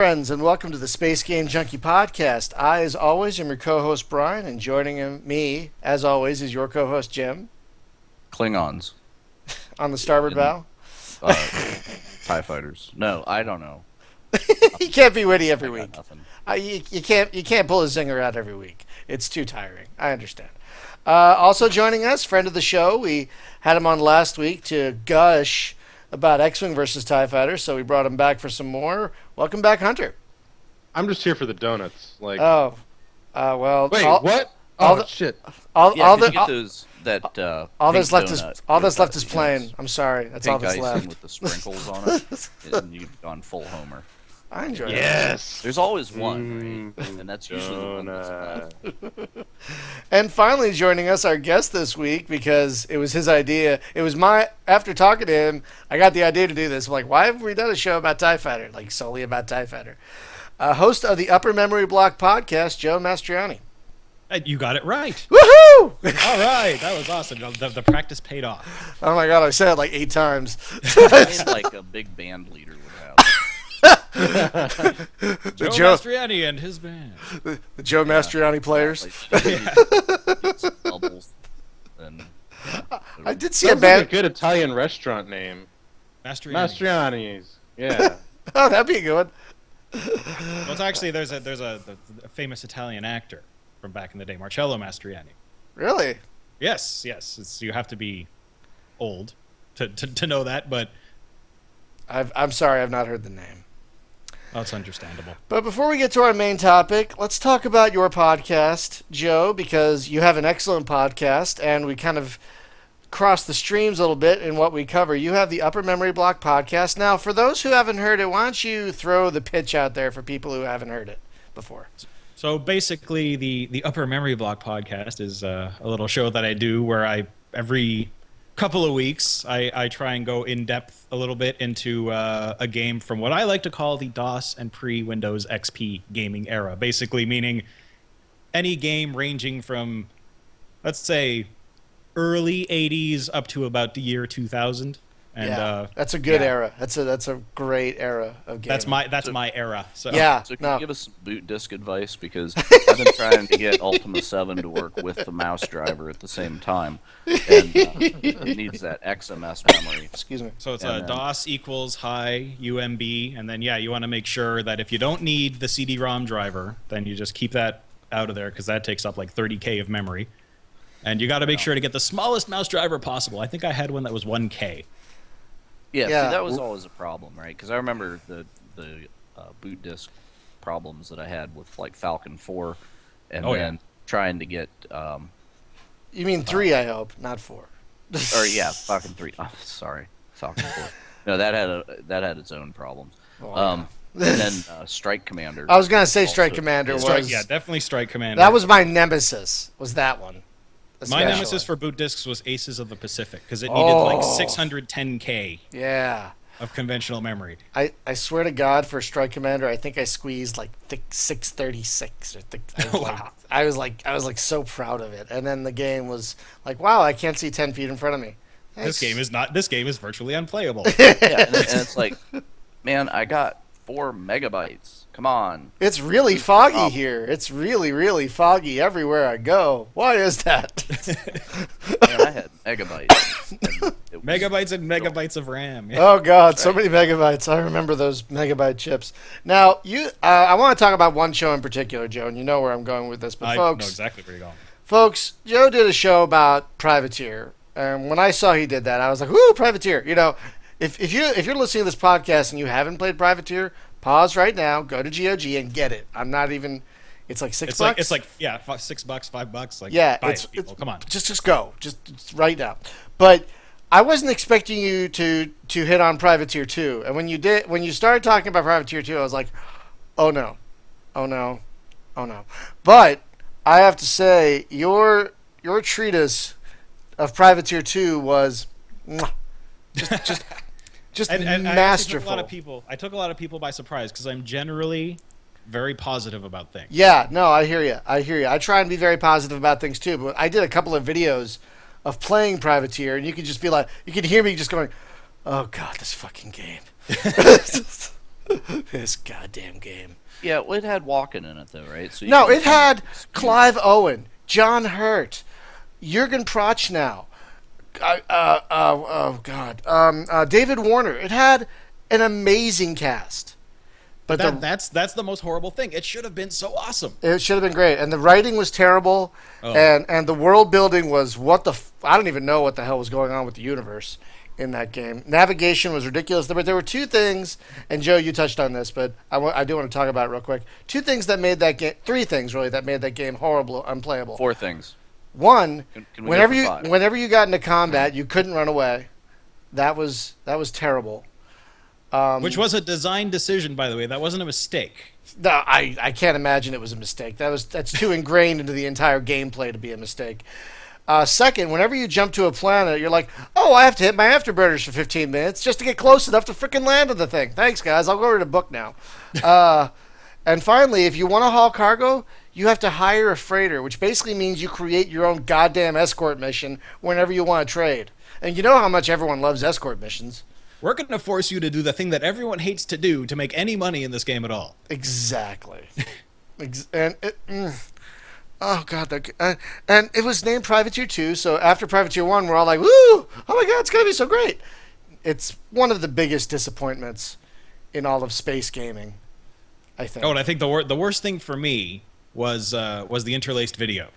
Friends, and welcome to the Space Game Junkie podcast. I, as always, am your co-host Brian, and joining me, as always, is your co-host Jim Klingons. On the starboard bow. TIE fighters. No, I don't know. You can't be witty every I got week. nothing. You can't pull a zinger out every week. It's too tiring. I understand. Also joining us, friend of the show. We had him on last week to gush about X-Wing versus TIE Fighter, so we brought him back for some more. Welcome back, Hunter. I'm just here for the donuts. Like, well. wait, what? Shit! All Get those that's left is plain. I'm sorry, that's all pink that's icing left. with the sprinkles on it, and you've gone full Homer. I enjoy it. Yes. There's always one, right? And that's usually the one that's Donut. left. And finally joining us, our guest this week, because it was his idea. It was after talking to him, I got the idea to do this. I'm like, why have we done a show about TIE Fighter? Like, solely about TIE Fighter. Host of the Upper Memory Block podcast, Joe Mastriani. You got it right. Woohoo! All right, that was awesome. The practice paid off. Oh my god, I said it like 8 times. It's like a big band leader would have. Joe Joe- Mastriani and his band. The Joe Mastriani players. Like, bubbles and I did see Sounds a band. like a good Italian restaurant name. Mastriani. Mastriani's. Yeah. Oh, that'd be a good one. Well, it's actually there's a famous Italian actor from back in the day, Marcello Mastriani. Really? Yes. You have to be old to know that, but I'm sorry, I've not heard the name. that's understandable. But before we get to our main topic, let's talk about your podcast, Joe, because you have an excellent podcast, and we kind of cross the streams a little bit in what we cover. You have the Upper Memory Block podcast. Now, for those who haven't heard it, why don't you throw the pitch out there for people who haven't heard it before? So basically, the Upper Memory Block podcast is a little show that I do where every couple of weeks I try and go in depth a little bit into a game from what I like to call the DOS and pre-Windows XP gaming era. Basically meaning any game ranging from, let's say, early 80s up to about the year 2000. And yeah, that's a good era. That's a great era of gaming. That's my era. So Yeah. So can you give us some boot disk advice? Because I've been trying to get Ultima 7 to work with the mouse driver at the same time. And it needs that XMS memory. Excuse me. So it's And then- DOS equals high UMB, and then you want to make sure that if you don't need the CD-ROM driver, then you just keep that out of there because that takes up like 30K of memory. And you got to make sure to get the smallest mouse driver possible. I think I had one that was 1K. Yeah, Yeah. See, that was always a problem, right? Because I remember the boot disk problems that I had with like Falcon 4, and then trying to get You mean 3, I hope, not 4. Falcon 3. Oh, sorry, Falcon 4. No, that had its own problems. Oh, And then Strike Commander. I was going to say also- Strike Commander was... Definitely Strike Commander. That was my nemesis, was that one. My Especially. nemesis for boot disks was Aces of the Pacific because it needed like 610K Yeah. of conventional memory. I swear to God, for Strike Commander, I think I squeezed like 636 or Wow. I was like so proud of it. And then the game was like, wow, I can't see 10 feet in front of me. This game is virtually unplayable. Yeah, and it's like, man, I got 4 megabytes. Come on. It's really foggy here. It's really, really foggy everywhere I go. Why is that? Man, I had megabytes. And it was Megabytes and megabytes of RAM. Oh God, so many megabytes. I remember those megabyte chips. Now, I want to talk about one show in particular, Joe, and you know where I'm going with this. But I folks, know exactly where you're going. Folks, Joe did a show about Privateer, and when I saw he did that, I was like, "Woo, Privateer!" You know, if you're listening to this podcast and you haven't played Privateer, pause right now, go to GOG and get it. I'm not even. It's like $6. It's like $6, $5. Like, Yeah, buy it's it, people. Come on. just go, just right now. But I wasn't expecting you to hit on Privateer 2, and when you started talking about Privateer 2, I was like, oh no. But I have to say, your treatise of Privateer 2 was mwah, just And masterful. I took a lot of people by surprise because I'm generally very positive about things. Yeah, no, I hear you. I try and be very positive about things too, but I did a couple of videos of playing Privateer, and you could just be like, you could hear me just going, oh God, this fucking game. This goddamn game. Yeah, well, it had walking in it though, right? So No, it had Clive Owen, John Hurt, Jurgen Prochnow, oh God, David Warner. It had an amazing cast. But that's the most horrible thing. It should have been so awesome. it should have been great, and the writing was terrible, Oh. and the world building was I don't even know what the hell was going on with the universe in that game. Navigation was ridiculous. But there were two things, and Joe, you touched on this, but I do want to talk about it real quick. Two things that made that game, three things really that made that game horrible, unplayable. Four things. One, Can we go whenever for you five? whenever you got into combat, you couldn't run away. That was terrible. Which was a design decision, by the way. That wasn't a mistake. No, I can't imagine it was a mistake. That's too ingrained into the entire gameplay to be a mistake. Second, whenever you jump to a planet, you're like, oh, I have to hit my afterburners for 15 minutes just to get close enough to frickin' land on the thing. Thanks, guys. I'll go read a book now. And finally, if you want to haul cargo, you have to hire a freighter, which basically means you create your own goddamn escort mission whenever you want to trade. And you know how much everyone loves escort missions. We're going to force you to do the thing that everyone hates to do to make any money in this game at all. Exactly. Oh God, and it was named Privateer 2. So after Privateer 1, we're all like, "Woo! Oh my God, it's gonna be so great!" It's one of the biggest disappointments in all of space gaming, I think. Oh, and I think the worst thing for me was the interlaced video.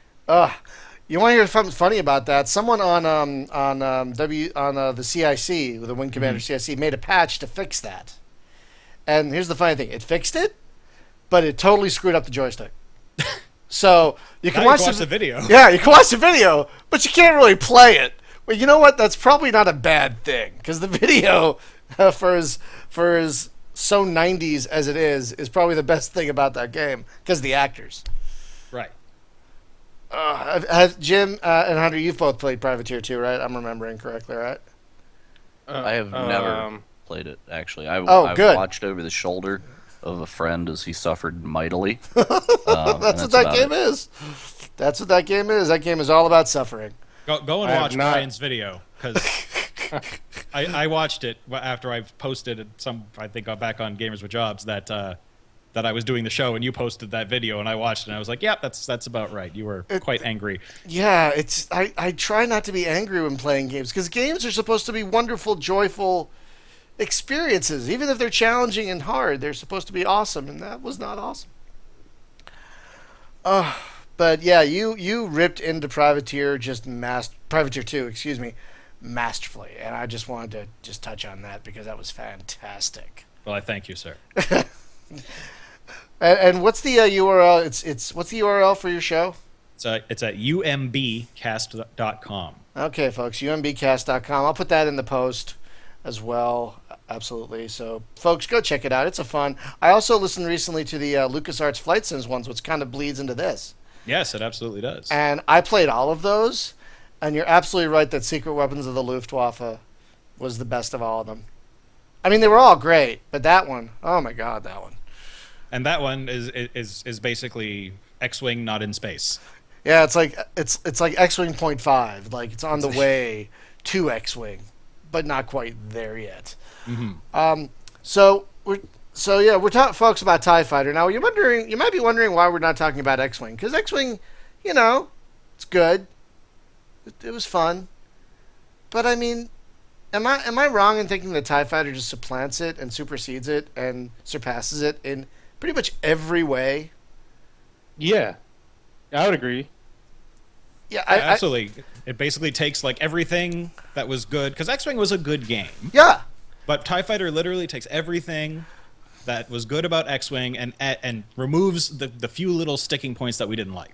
You want to hear something funny about that? Someone on the CIC, the Wing Commander CIC, made a patch to fix that. And here's the funny thing: it fixed it, but it totally screwed up the joystick. So you can watch the video. Yeah, you can watch the video, but you can't really play it. Well, you know what? That's probably not a bad thing because the video, for as so 90s as it is probably the best thing about that game because the actors. Right. Have Jim and Hunter, you've both played Privateer 2, right? I'm remembering correctly, right? I have never played it, actually. I've good. watched over the shoulder of a friend as he suffered mightily. That's what that game is. That's what that game is. That game is all about suffering. Go and watch Brian's video because I watched it after I posted it. I think back on Gamers with Jobs that I was doing the show and you posted that video and I watched it and I was like, yeah, that's about right. You were quite angry. Yeah, I try not to be angry when playing games because games are supposed to be wonderful, joyful experiences. Even if they're challenging and hard, they're supposed to be awesome, and that was not awesome. But yeah, you ripped into Privateer Privateer 2, excuse me, masterfully, and I just wanted to just touch on that because that was fantastic. Well, I thank you, sir. And what's the URL? It's what's the URL for your show? It's at umbcast.com. Okay, folks, umbcast.com. I'll put that in the post as well. Absolutely. So, folks, go check it out. It's a fun. I also listened recently to the LucasArts Flight Sims ones, which kind of bleeds into this. Yes, it absolutely does. And I played all of those, and you're absolutely right that Secret Weapons of the Luftwaffe was the best of all of them. I mean, they were all great, but that one, oh my God, that one. And that one is basically X-Wing not in space. Yeah, it's like X-Wing 0.5. Like it's on the way to X-Wing, but not quite there yet. Mm-hmm. So we're talking, folks, about TIE Fighter. Now you might be wondering why we're not talking about X-Wing, because X-Wing, it's good. It was fun, but I mean, am I wrong in thinking that TIE Fighter just supplants it and supersedes it and surpasses it in pretty much every way? Yeah, I would agree. Yeah, absolutely. It basically takes like everything that was good, because X-Wing was a good game. Yeah. But TIE Fighter literally takes everything that was good about X-Wing and removes the few little sticking points that we didn't like.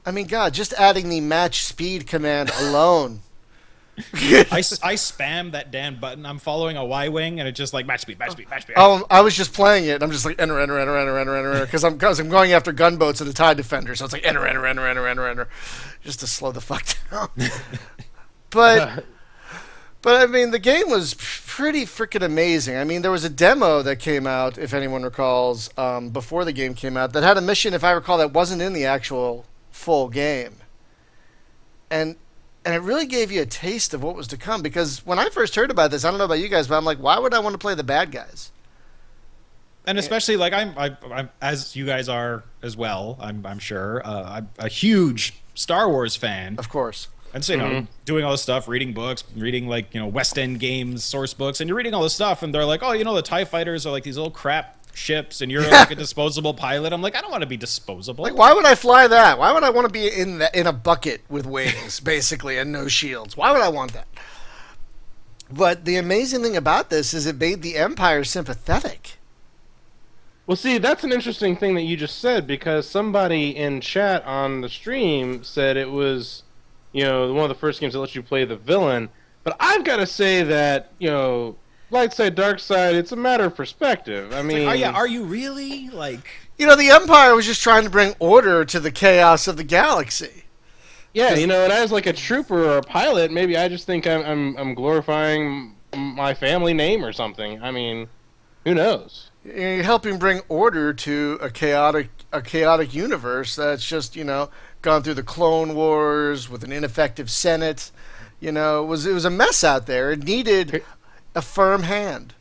I mean, God, just adding the match speed command alone. I spam that damn button. I'm following a Y-Wing, and it's just like match speed. Oh, I was just playing it, and I'm just like enter, because I'm going after gunboats and the TIE Defender, so it's like enter, just to slow the fuck down. But I mean, the game was pretty freaking amazing. I mean, there was a demo that came out, if anyone recalls, before the game came out, that had a mission, if I recall, that wasn't in the actual full game. And it really gave you a taste of what was to come, because when I first heard about this, I don't know about you guys, but I'm like, why would I want to play the bad guys? And especially like I'm as you guys are as well. I'm sure. I'm a huge Star Wars fan. Of course. And so, doing all this stuff, reading books, reading like, West End Games source books, and you're reading all this stuff, and they're like, oh, the TIE fighters are like these little crap ships, and you're like a disposable pilot. I'm like, I don't want to be disposable. Like, why would I fly that? Why would I want to be in a bucket with wings, basically, and no shields? Why would I want that? But the amazing thing about this is it made the Empire sympathetic. Well, see, that's an interesting thing that you just said, because somebody in chat on the stream said it was, one of the first games that lets you play the villain. But I've got to say that, light side, dark side, it's a matter of perspective. I mean... are you really? Like... the Empire was just trying to bring order to the chaos of the galaxy. Yeah, and as like a trooper or a pilot, maybe I just think I'm glorifying my family name or something. I mean, who knows? You're helping bring order to a chaotic universe that's just, gone through the Clone Wars with an ineffective Senate. It was a mess out there. It needed a firm hand.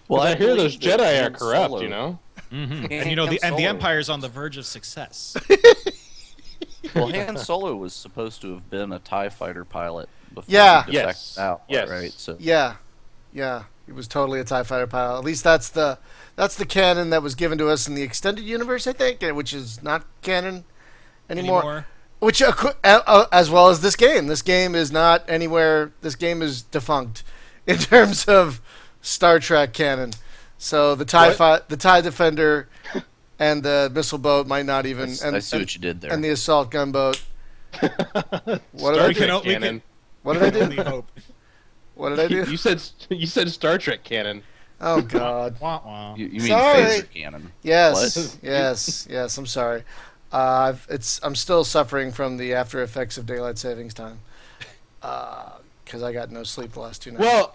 Well, I hear those Jedi are corrupt, Solo. Mm-hmm. And the Empire's on the verge of success. Well, Han Solo was supposed to have been a TIE fighter pilot before Yeah. he defected out, Yes. right? So Yeah. He was totally a TIE fighter pilot. At least that's the canon that was given to us in the extended universe, I think, which is not canon anymore. Which, as well as this game. This game is not anywhere. This game is defunct in terms of Star Trek canon. So the TIE Defender and the missile boat might not even. I see what you did there. And the assault gunboat. What did Star I do? Trek canon. What did I do? What did I do? You said Star Trek canon. Oh God. Wah, wah. You mean Sorry. phaser cannon? Yes, What? yes. I'm sorry. I'm still suffering from the after effects of daylight savings time because I got no sleep the last 2 nights.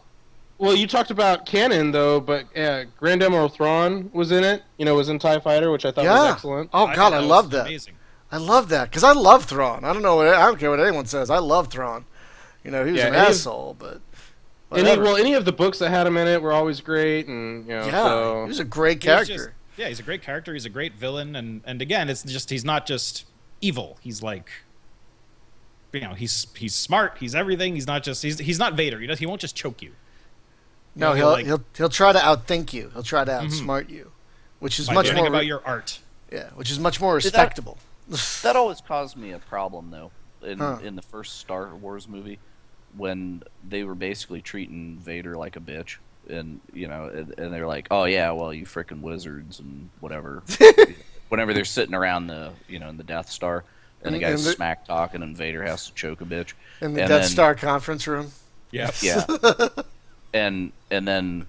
Well, you talked about canon though, but Grand Admiral Thrawn was in it. Was in TIE Fighter, which I thought was excellent. Oh God, I love that. Amazing. I love that because I love Thrawn. I don't care what anyone says. I love Thrawn. He was an asshole, but. Any of the books that had him in it were always great, and he so... was a great character. He's a great character. He's a great villain, and again, it's just he's not just evil. He's like, he's smart. He's everything. He's not just he's not Vader. He won't just choke you. No, he'll try to outthink you. He'll try to outsmart you, which is much more about your art. Yeah, which is much more respectable. That always caused me a problem though in the first Star Wars movie, when they were basically treating Vader like a bitch, and and they're like, oh yeah, well, you frickin' wizards and whatever. Whenever they're sitting around the in the Death Star, and the guy's smack talking, and Vader has to choke a bitch in the Death Star conference room. Yeah. and then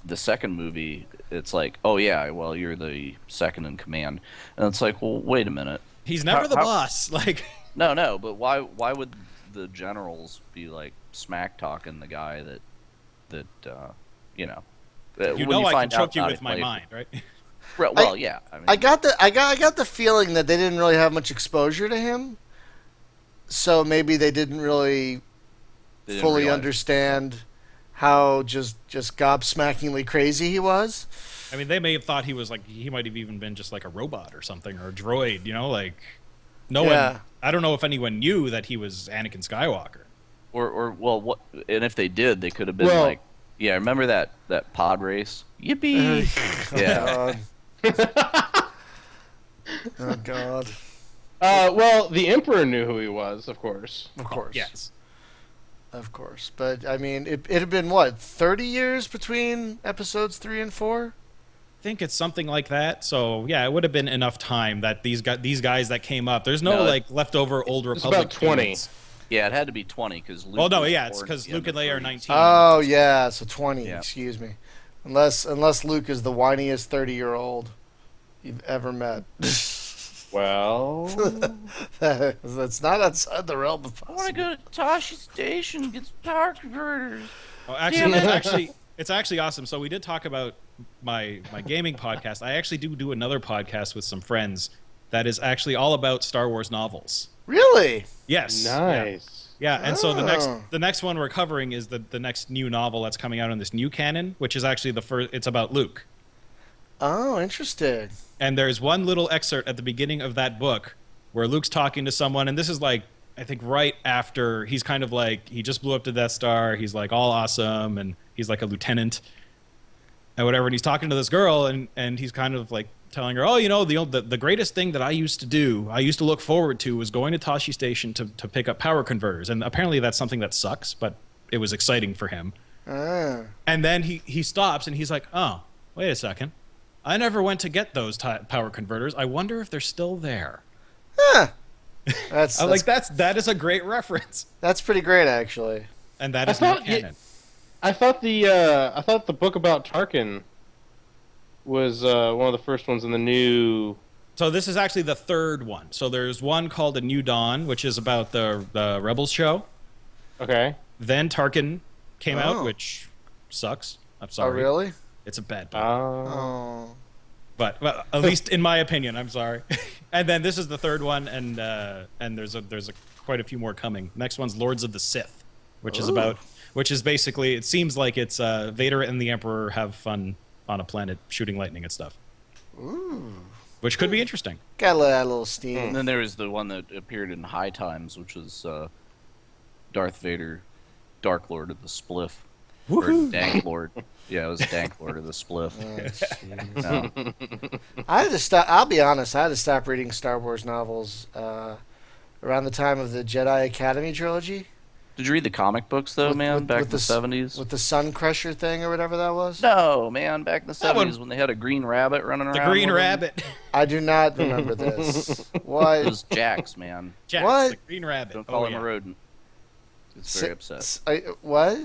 the second movie, it's like, oh yeah, well, you're the second in command, and it's like, well, wait a minute, he's never the boss. Like, no, but why would the generals be like smack talking the guy that I can choke you with my mind, right? Well, yeah. I mean, I got the feeling that they didn't really have much exposure to him, so maybe they didn't really fully understand how just gobsmackingly crazy he was. I mean, they may have thought he might have even been just like a robot or something, or a droid. No one. I don't know if anyone knew that he was Anakin Skywalker. Or what? And if they did, they could have been like, yeah, remember that pod race? Yippee! Yeah. Oh God. Well, the Emperor knew who he was, of course. Of course. Yes. Of course, but I mean, it had been what, 30 years between episodes 3 and 4. I think it's something like that. So yeah, it would have been enough time that these guys that came up. There's no leftover old Republic. It's about 20. Games. Yeah, it had to be 20 because Luke. Oh no, yeah, it's because Luke and Leia are 19. Oh yeah, so 20. Yeah. Excuse me, unless Luke is the whiniest 30-year-old you've ever met. Well, that's not outside the realm of possible. I want to go to Tashi Station, get some power converters. Oh, actually, it's actually awesome. So we did talk about my gaming podcast. I actually do another podcast with some friends that is actually all about Star Wars novels. Really? Yes. nice. Yeah, and so the next one we're covering is the next new novel that's coming out in this new canon, which is actually the first. It's about Luke. Oh, interesting. And there's one little excerpt at the beginning of that book where Luke's talking to someone, and this is like, I think right after he's kind of like, he just blew up the Death Star, he's like all awesome, and he's like a lieutenant and whatever, and he's talking to this girl, and he's kind of like telling her, oh, you know, the greatest thing that I used to do, I used to look forward to, was going to Tashi Station to pick up power converters, and apparently that's something that sucks, but it was exciting for him. And then he stops, and he's like, oh, wait a second. I never went to get those power converters. I wonder if they're still there. Huh. That is a great reference. That's pretty great, actually. And that is not canon. I thought the book about Tarkin was one of the first ones in the new. So this is actually the third one. So there's one called A New Dawn, which is about the Rebels show. Okay. Then Tarkin came out, which sucks. I'm sorry. Oh, really? It's a bad book. Oh. But well, at least in my opinion, I'm sorry. And then this is the third one, and there's quite a few more coming. Next one's Lords of the Sith, which is basically, it seems like it's Vader and the Emperor have fun on a planet shooting lightning and stuff. Ooh. Which could be interesting. Gotta let out a little steam. And then there was the one that appeared in High Times, which was Darth Vader, Dark Lord of the Spliff. Or Dank Lord. Yeah, it was Dank Lord of the Spliff. I had to stop. I'll be honest. I had to stop reading Star Wars novels around the time of the Jedi Academy trilogy. Did you read the comic books though, back in the 70s? With the Sun Crusher thing or whatever that was? No, man, back in the 70s when they had a green rabbit running around. The Green Rabbit. I do not remember this. What? It was Jax, man. Jax, What? the Green Rabbit. Don't call him a rodent. It's very upset. What?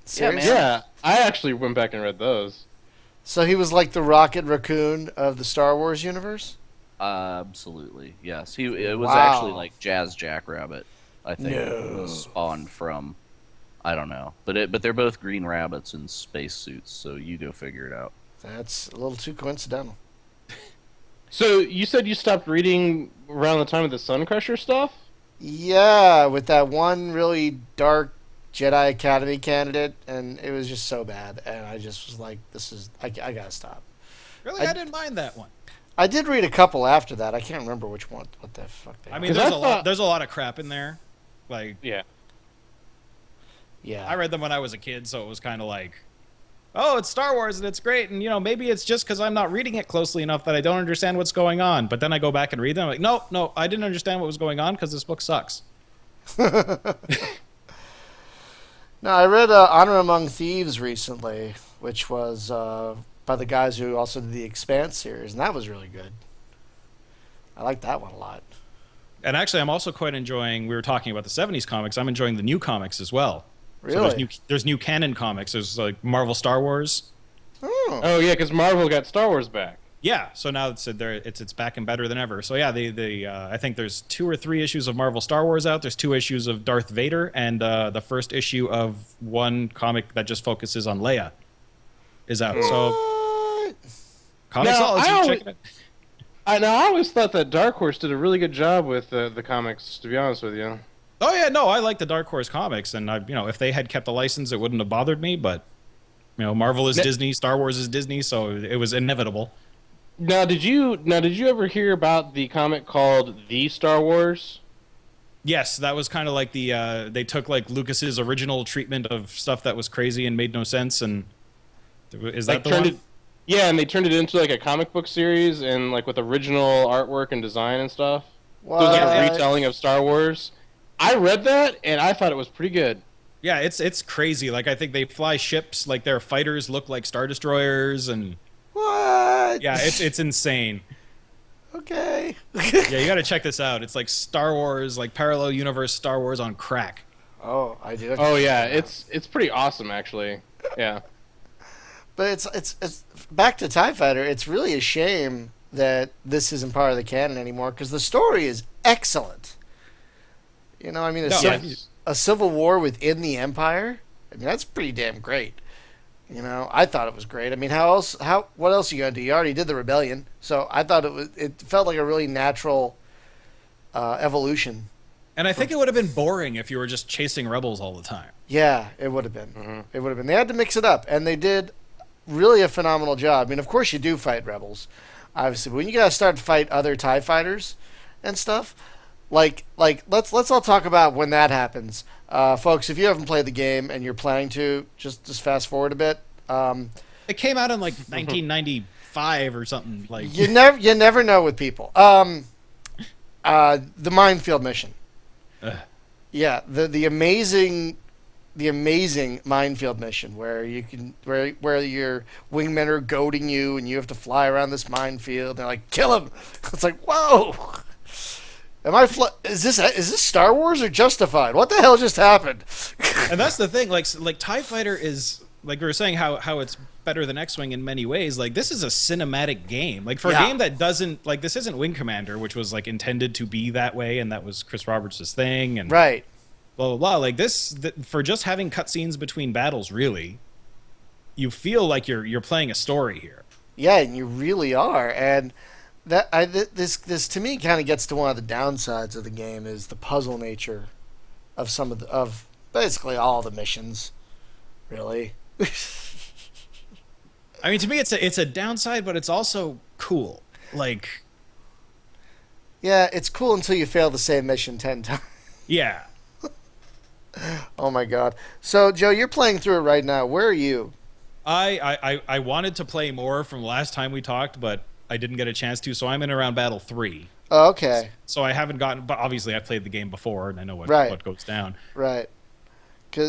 Seriously? Yeah, I actually went back and read those. So he was like the Rocket Raccoon of the Star Wars universe? Absolutely, yes. It was Wow. actually like Jazz Jackrabbit, I think. No. It was spawned from, I don't know. But they're both green rabbits in space suits, so you go figure it out. That's a little too coincidental. So you said you stopped reading around the time of the Sun Crusher stuff? Yeah, with that one really dark Jedi Academy candidate, and it was just so bad, and I just was like, I gotta stop. Really? I didn't mind that one. I did read a couple after that. I can't remember which one. What the fuck? I mean, there's a lot of crap in there. Like, Yeah. I read them when I was a kid, so it was kind of like, oh, it's Star Wars and it's great, and maybe it's just because I'm not reading it closely enough that I don't understand what's going on. But then I go back and read them, I'm like, no, I didn't understand what was going on because this book sucks. No, I read Honor Among Thieves recently, which was by the guys who also did the Expanse series, and that was really good. I like that one a lot. And actually, I'm also quite enjoying, we were talking about the 70s comics, I'm enjoying the new comics as well. Really? So there's new canon comics. There's like Marvel Star Wars. Oh yeah, because Marvel got Star Wars back. Yeah, so now it's back and better than ever. So yeah, I think there's 2 or 3 issues of Marvel Star Wars out. There's 2 issues of Darth Vader, and the first issue of one comic that just focuses on Leia is out. So Comixology, check it out. I always thought that Dark Horse did a really good job with the comics, to be honest with you. Oh yeah, no, I like the Dark Horse comics, and if they had kept the license, it wouldn't have bothered me. But Marvel is Disney, Star Wars is Disney, so it was inevitable. Now, did you ever hear about the comic called The Star Wars? Yes, that was kind of like they took like Lucas's original treatment of stuff that was crazy and made no sense, and is that the one? Yeah, and they turned it into like a comic book series and like with original artwork and design and stuff. What? So it was like a retelling of Star Wars. I read that and I thought it was pretty good. Yeah, it's crazy. Like I think they fly ships, like their fighters look like Star Destroyers, and What? yeah, it's insane. Okay. Yeah, you got to check this out. It's like Star Wars, like parallel universe Star Wars on crack. Oh, I do. Oh yeah, it's pretty awesome actually. Yeah. But it's back to TIE Fighter. It's really a shame that this isn't part of the canon anymore because the story is excellent. I mean, a civil war within the Empire. I mean, that's pretty damn great. I thought it was great. I mean, what else are you gonna do? You already did the rebellion, so I thought it felt like a really natural evolution. And I think it would have been boring if you were just chasing rebels all the time. Yeah, it would have been. Mm-hmm. It would have been. They had to mix it up, and they did really a phenomenal job. I mean, of course you do fight rebels, obviously, but when you gotta start to fight other TIE fighters and stuff, let's all talk about when that happens, folks. If you haven't played the game and you're planning to, just fast forward a bit. It came out in like 1995 or something. Like You never know with people. The minefield mission. Yeah, the amazing minefield mission where you can where your wingmen are goading you and you have to fly around this minefield. They're like, kill him. It's like, whoa. Is this Star Wars or Justified? What the hell just happened? And that's the thing. Like TIE Fighter is, like we were saying, how it's better than X-Wing in many ways. Like, this is a cinematic game. Like, for a game that doesn't, like, this isn't Wing Commander, which was like intended to be that way, and that was Chris Roberts' thing, and right. Blah blah blah. Like for just having cutscenes between battles, really, you feel like you're playing a story here. Yeah, and you really are. And this to me kind of gets to one of the downsides of the game is the puzzle nature of of basically all the missions. Really. I mean, to me, it's a downside, but it's also cool. Like, yeah, it's cool until you fail the same mission 10 times. Yeah. Oh my god. So, Joe, you're playing through it right now. Where are you? I wanted to play more from last time we talked, but I didn't get a chance to, so I'm in around Battle 3. Oh, okay. So I haven't gotten, but obviously I've played the game before, and I know what goes down. Right.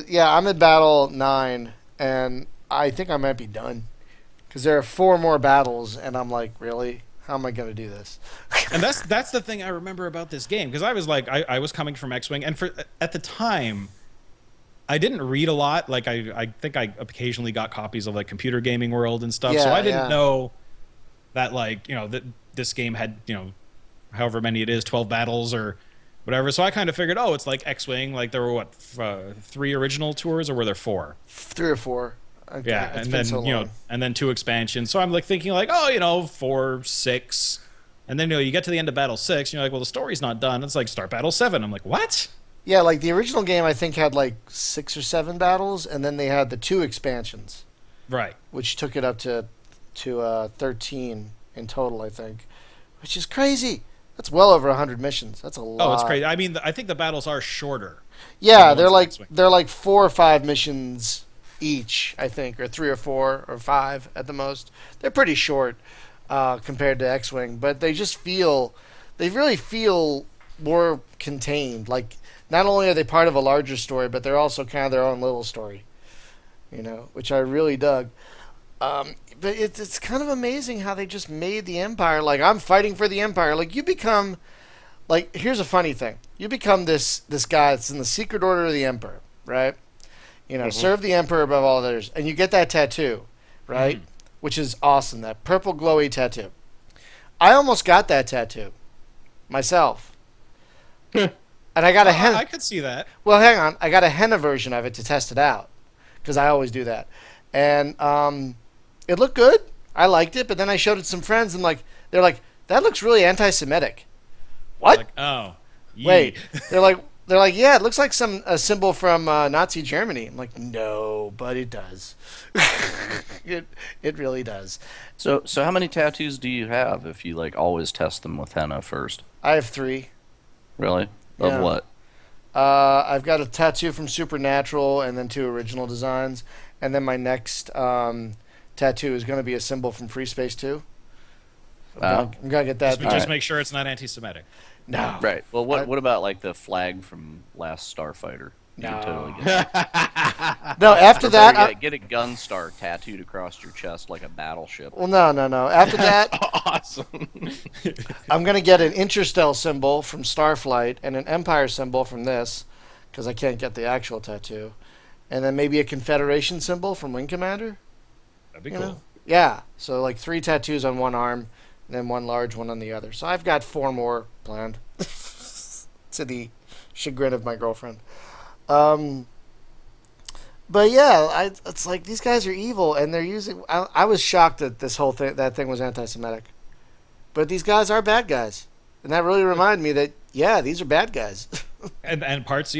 Yeah, I'm at Battle 9, and I think I might be done. Because there are 4 more battles, and I'm like, really? How am I going to do this? And that's the thing I remember about this game, because I was like, I was coming from X-Wing, and at the time, I didn't read a lot. Like, I think I occasionally got copies of like Computer Gaming World and stuff, so I didn't know that, like, that this game had, however many it is, 12 battles or whatever. So I kind of figured, it's like X-Wing. Like, there were 3 original tours, or were there 4? 3 or 4. Yeah, and then and then 2 expansions. So I'm like thinking like, 4, 6, and then you get to the end of Battle 6, and you're like, well, the story's not done. It's like, start Battle 7. I'm like, what? Yeah, like the original game I think had like 6 or 7 battles, and then they had the 2 expansions, right? Which took it up to 13 in total, I think, which is crazy. That's well over 100 missions. That's a lot. Oh, it's crazy. I mean, I think the battles are shorter. Yeah, they're like 4 or 5 missions each, I think, or 3 or 4 or 5 at the most. They're pretty short compared to X-Wing, but they really feel more contained. Like, not only are they part of a larger story, but they're also kind of their own little story, which I really dug. But it's kind of amazing how they just made the Empire. Like, I'm fighting for the Empire. Like, you become, like, here's a funny thing. You become this guy that's in the Secret Order of the Emperor, right? Serve the Emperor above all others. And you get that tattoo, right? Mm-hmm. Which is awesome, that purple glowy tattoo. I almost got that tattoo myself. And I got a henna. I could see that. Well, hang on. I got a henna version of it to test it out, because I always do that. And it looked good. I liked it, but then I showed it to some friends, and they're like, that looks really anti-Semitic. What? Like, oh. Yee. Wait. They're like, yeah, it looks like a symbol from Nazi Germany. I'm like, no, but it does. It really does. So how many tattoos do you have if you always test them with henna first? I have 3. Really? Yeah. Of what? I've got a tattoo from Supernatural and then 2 original designs. And then my next tattoo is going to be a symbol from Free Space 2. I'm going to get that. Just make sure it's not anti-Semitic. No. Right. Well, what about the flag from Last Starfighter? You can totally get that. No, after that... Get a gun star tattooed across your chest like a battleship. Well, no. After that... Awesome. I'm going to get an Interstellar symbol from Starflight and an Empire symbol from this, because I can't get the actual tattoo. And then maybe a Confederation symbol from Wing Commander. That'd be cool. Yeah. So 3 tattoos on one arm, and then 1 large one on the other. So I've got 4 more planned. To the chagrin of my girlfriend. But yeah, it's like these guys are evil, and they're using... I was shocked that that thing was anti-Semitic. But these guys are bad guys. And that really reminded me that, yeah, these are bad guys. and parts,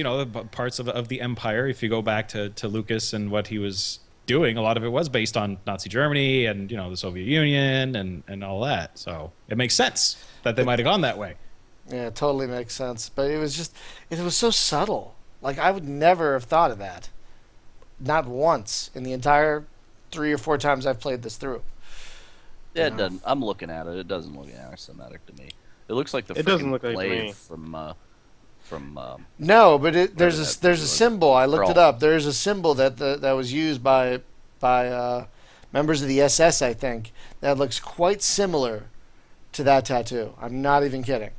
parts of the Empire, if you go back to Lucas and what he was doing, a lot of it was based on Nazi Germany and the Soviet Union and all that. So it makes sense that they might have gone that way. Yeah, it totally makes sense. But it was so subtle. Like, I would never have thought of that. Not once in the entire 3 or 4 times I've played this through. Yeah, it doesn't. I'm looking at it. It doesn't look anti-Semitic to me. It looks like the It doesn't freaking look like blade me. from No, but there's a was. symbol. I looked it Brawl. up. There's a symbol that was used by members of the SS, I think, that looks quite similar to that tattoo. I'm not even kidding.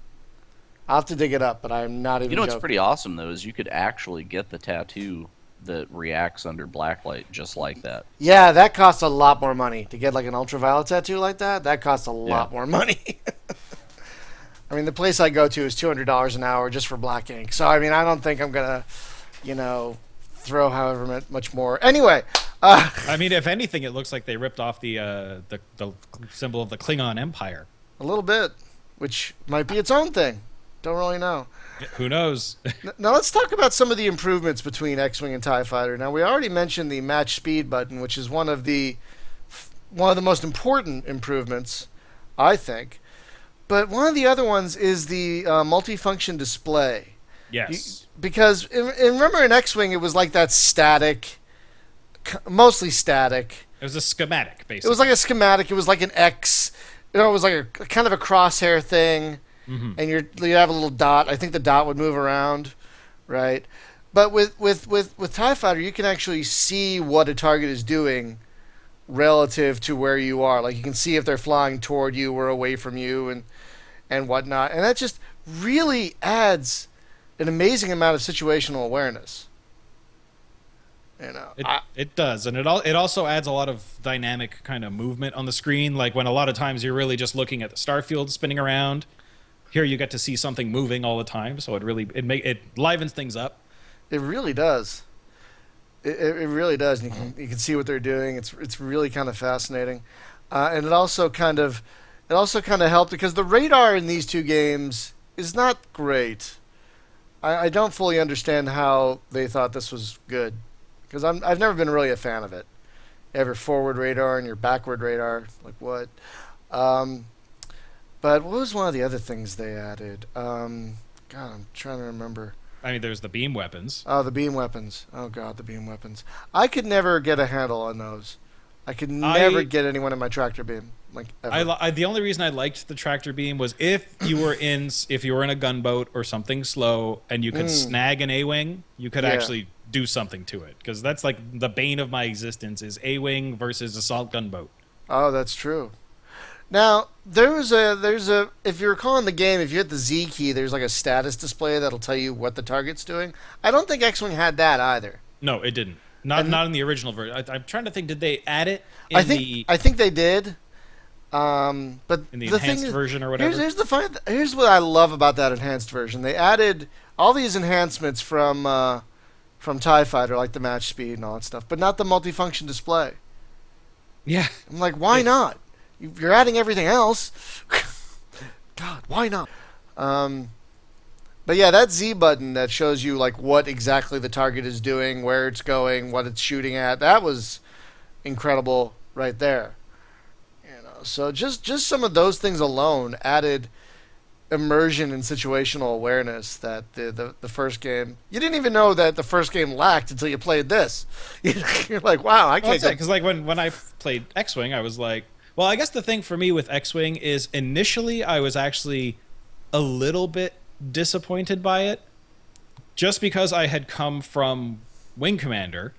I'll have to dig it up, but I'm not even what's joking. pretty awesome though is you could actually get the tattoo that reacts under blacklight just like that. Yeah, that costs a lot more money to get like an ultraviolet tattoo like that. That costs a lot more money. I mean, the place I go to is $200 an hour just for black ink. So I mean, I don't think I'm gonna, throw however much more. Anyway, I mean, if anything, it looks like they ripped off the symbol of the Klingon Empire. a little bit, which might be its own thing. Don't really know. Who knows? Now let's talk about some of the improvements between X-Wing and TIE Fighter. Now we already mentioned the match speed button, which is one of the most important improvements, I think. But one of the other ones is the multifunction display. Yes. Because remember in X-Wing it was like that static, mostly static. It was a schematic, basically. It was like a schematic. It was like an X. It was like a kind of a crosshair thing. Mm-hmm. And you have a little dot. I think the dot would move around, right? But with TIE Fighter, you can actually see what a target is doing relative to where you are. Like you can see if they're flying toward you or away from you and whatnot. And that just really adds an amazing amount of situational awareness. It does, and it also adds a lot of dynamic kind of movement on the screen. Like when a lot of times you're really just looking at the starfield spinning around. Here you get to see something moving all the time, so it livens things up. It really does. It really does. And you can see what they're doing. It's really kind of fascinating, and it also kind of helped because the radar in these two games is not great. I don't fully understand how they thought this was good because I've never been really a fan of it. You have your forward radar and your backward radar. Like what? But what was one of the other things they added? God, I'm trying to remember. I mean, there's the beam weapons. Oh, the beam weapons. Oh, God, the beam weapons. I could never get a handle on those. I could never get anyone in my tractor beam. Like ever. The only reason I liked the tractor beam was if you were in a gunboat or something slow and you could snag an A-wing, you could actually do something to it. Because that's like the bane of my existence is A-wing versus assault gunboat. Oh, that's true. Now, there's a if you recall in the game, if you hit the Z key, there's like a status display that'll tell you what the target's doing. I don't think X-Wing had that either. No, it didn't. Not in the original version. I'm trying to think. Did they add it? I think they did. But in the enhanced version or whatever. Here's what I love about that enhanced version. They added all these enhancements from TIE Fighter, like the match speed and all that stuff, but not the multifunction display. Yeah. I'm like, why not? You're adding everything else. God, why not? But yeah, that Z button that shows you like what exactly the target is doing, where it's going, what it's shooting at, that was incredible right there. So just some of those things alone added immersion and situational awareness that the first game you didn't even know that the first game lacked until you played this. You're like, wow, I can't. Because like when I played X-Wing, I was like, well, I guess the thing for me with X-Wing is initially I was actually a little bit disappointed by it, just because I had come from Wing Commander.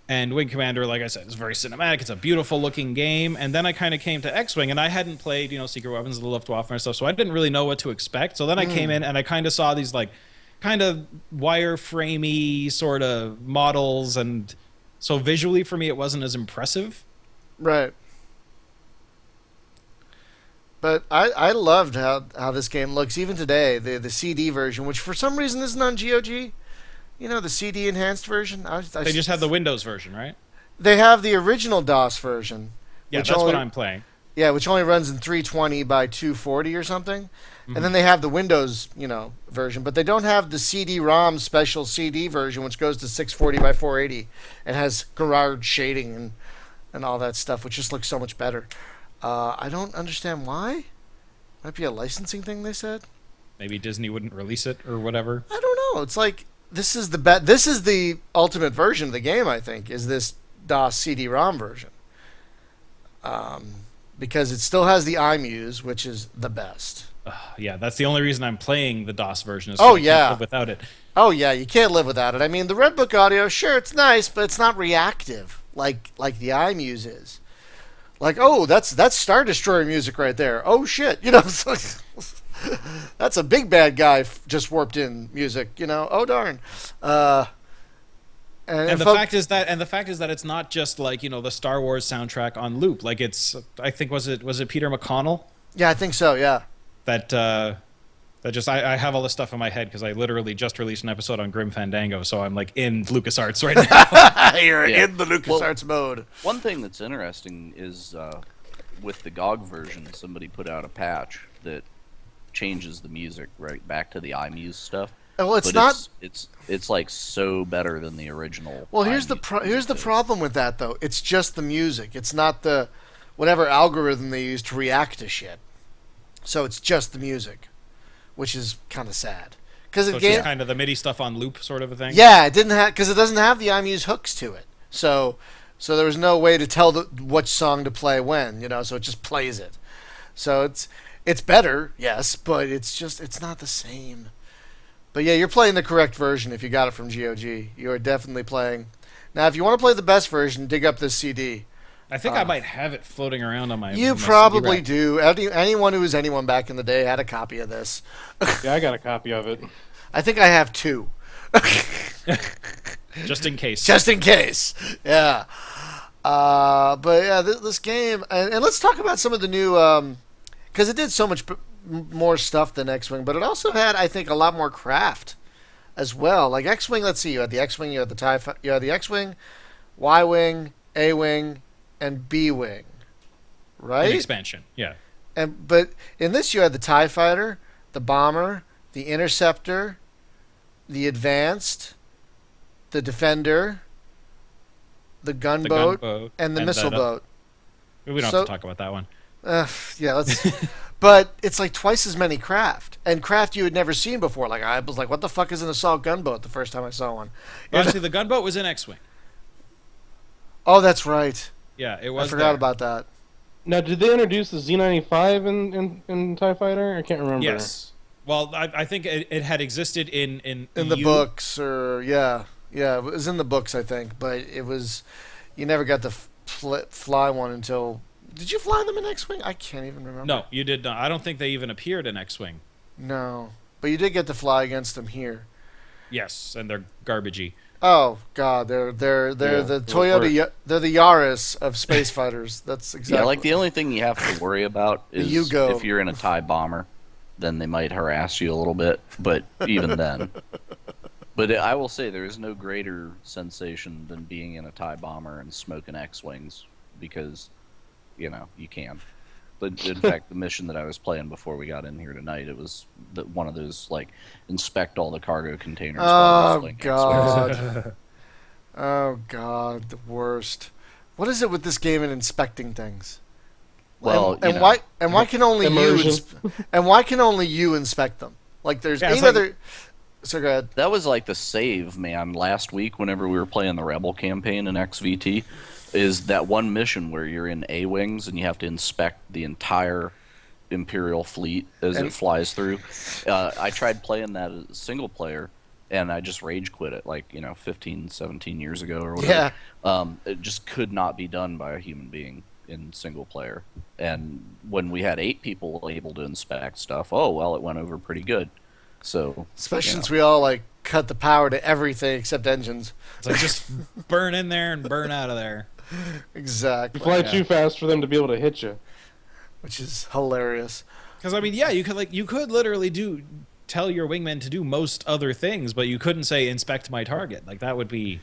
And Wing Commander, like I said, is very cinematic. It's a beautiful looking game. And then I kind of came to X-Wing, and I hadn't played, Secret Weapons of the Luftwaffe and stuff, so I didn't really know what to expect. So then I came in, and I kind of saw these, like, kind of wireframey sort of models, and so visually for me it wasn't as impressive. Right. But I loved how this game looks, even today, the CD version, which for some reason isn't on GOG. The CD enhanced version. They just have the Windows version, right? They have the original DOS version. Yeah, that's what I'm playing. Yeah, which only runs in 320 by 240 or something. And then they have the Windows, version, but they don't have the CD-ROM special CD version, which goes to 640 by 480 and has garage shading and all that stuff, which just looks so much better. I don't understand why. Might be a licensing thing, they said. Maybe Disney wouldn't release it or whatever. I don't know. It's like this is the ultimate version of the game. I think is this DOS CD-ROM version, because it still has the iMuse, which is the best. Yeah, that's the only reason I'm playing the DOS version. Is Oh, I can't yeah. live without it. Oh yeah, you can't live without it. I mean, the Red Book audio, sure, it's nice, but it's not reactive like the iMuse is. Like, oh, that's Star Destroyer music right there. Oh shit, it's like, that's a big bad guy just warped in music. Oh darn. And the fact is that it's not just like the Star Wars soundtrack on loop. Like I think was it Peter McConnell Yeah, I think so. Yeah. I have all this stuff in my head because I literally just released an episode on Grim Fandango, so I'm like in LucasArts right now. You're in the LucasArts mode. One thing that's interesting is with the GOG version, somebody put out a patch that changes the music right back to the iMuse stuff. Well, it's But not. It's like so better than the original. Well, here's the problem with that though. It's just the music. It's not the whatever algorithm they use to react to shit. So it's just the music, which is kind of sad. Because So it's just kind of the MIDI stuff on loop sort of a thing. Yeah, it didn't have because it doesn't have the iMuse hooks to it. So there was no way to tell which song to play when. So it just plays it. So it's better, yes, but it's not the same. But yeah, you're playing the correct version if you got it from GOG. You are definitely playing. Now, if you want to play the best version, dig up this CD. I think I might have it floating around on my. You my probably CD do. Anyone who was anyone back in the day had a copy of this. Yeah, I got a copy of it. I think I have two. rack. Just in case. Just in case. Yeah. But yeah, this game, and let's talk about some of the new, because it did so much more stuff than X-Wing, but it also had, I think, a lot more craft as well. Like X-Wing, let's see, you had the X-Wing, you had the X-Wing, Y-Wing, A-Wing, and B-Wing, right? An expansion, yeah. But in this, you had the TIE Fighter, the Bomber, the Interceptor, the Advanced, the Defender, the Gunboat, and the Missile Boat. We don't have to talk about that one. Yeah, let's. But it's like twice as many craft, and craft you had never seen before. Like I was like, "What the fuck is an assault gunboat?" The first time I saw one. Honestly, the gunboat was in X-Wing. Oh, that's right. Yeah, it was. I forgot about that. Now, did they introduce the Z95 in TIE Fighter? I can't remember. Yes. Well, I think it had existed in the books, or yeah, it was in the books, I think. But it was, you never got to fly one until. Did you fly them in X-Wing? I can't even remember. No, you did not. I don't think they even appeared in X-Wing. No, but you did get to fly against them here. Yes, and they're garbagey. Oh God, they're the Toyota. They're the Yaris of space fighters. That's exactly. Yeah, like the only thing you have to worry about is Yugo. if you're in a TIE bomber, then they might harass you a little bit. But even then, I will say there is no greater sensation than being in a TIE bomber and smoking X-wings because, you can. But in fact, the mission that I was playing before we got in here tonight, it was one of those like inspect all the cargo containers. Oh God! Oh God, the worst. What is it with this game and inspecting things? Well, why can only you inspect them? Like there's other. So go ahead. That was like the save, man. Last week, whenever we were playing the Rebel campaign in XVT. Is that one mission where you're in A-Wings and you have to inspect the entire Imperial fleet as it flies through. I tried playing that as single player, and I just rage quit it, 15, 17 years ago or whatever. Yeah. It just could not be done by a human being in single player. And when we had 8 people able to inspect stuff, it went over pretty good. So, especially since we all, cut the power to everything except engines. It's like, just burn in there and burn out of there. Exactly. You fly too fast for them to be able to hit you, which is hilarious. Because you could literally tell your wingman to do most other things, but you couldn't say inspect my target. Like that would be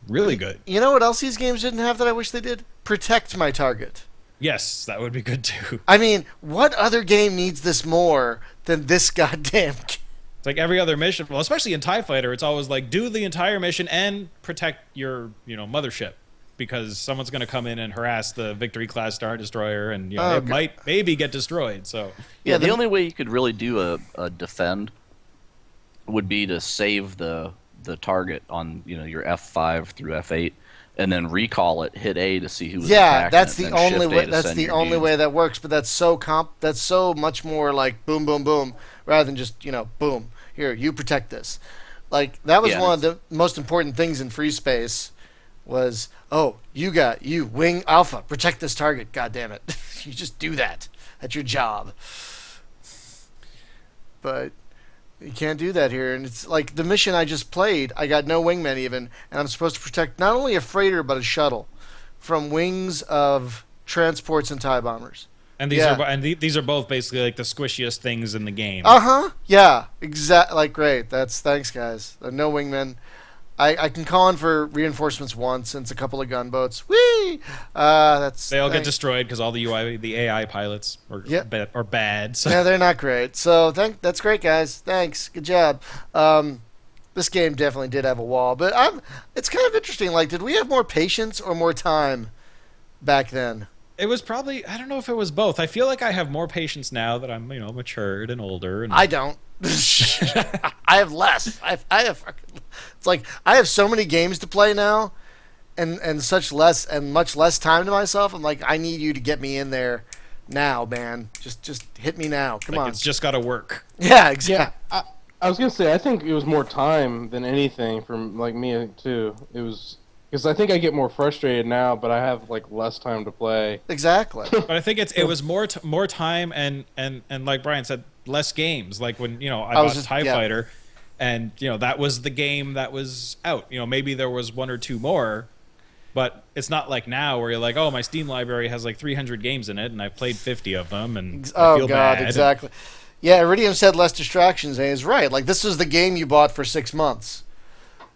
really good. You know what else these games didn't have that I wish they did? Protect my target. Yes, that would be good too. I mean, what other game needs this more than this goddamn game? It's like every other mission. Well, especially in TIE Fighter, it's always like do the entire mission and protect your, mothership, because someone's going to come in and harass the Victory class Star Destroyer, and it might maybe get destroyed. So yeah, the only way you could really do a defend would be to save the target on your F5 through F8, and then recall it, hit A to see who was attacking. That's it, the then only Shift A way. to That's send the your only dudes. way that works. But that's so much more like boom, boom, boom, rather than just boom. Here, you protect this. Like that was one of the most important things in free space. Was you Wing Alpha, protect this target. God damn it, you just do that. That's your job. But you can't do that here, and it's like the mission I just played. I got no wingmen even, and I'm supposed to protect not only a freighter but a shuttle from wings of transports and TIE bombers. and these are both basically like the squishiest things in the game. Yeah, exactly. Like great. Thanks guys. No wingmen. I can call in for reinforcements once, and it's a couple of gunboats. Whee! They all get destroyed because all the AI pilots are bad. So. Yeah, they're not great. So that's great, guys. Thanks. Good job. This game definitely did have a wall, but it's kind of interesting. Like, did we have more patience or more time back then? It was probably, I don't know if it was both. I feel like I have more patience now that I'm matured and older. And I don't. I have less. I have. It's like I have so many games to play now, and much less time to myself. I'm like, I need you to get me in there now, man. Just hit me now. Come on. It's just got to work. Yeah, exactly. Yeah, I was gonna say I think it was more time than anything from like me too. It was because I think I get more frustrated now, but I have like less time to play. Exactly. But I think it was more time and like Brian said, less games. Like when I bought TIE Fighter, and that was the game that was out. Maybe there was one or two more, but it's not like now where you're like, oh, my Steam library has like 300 games in it, and I've played 50 of them, and I feel bad. Exactly. Yeah, Iridium said less distractions, and he's right. Like this was the game you bought for 6 months.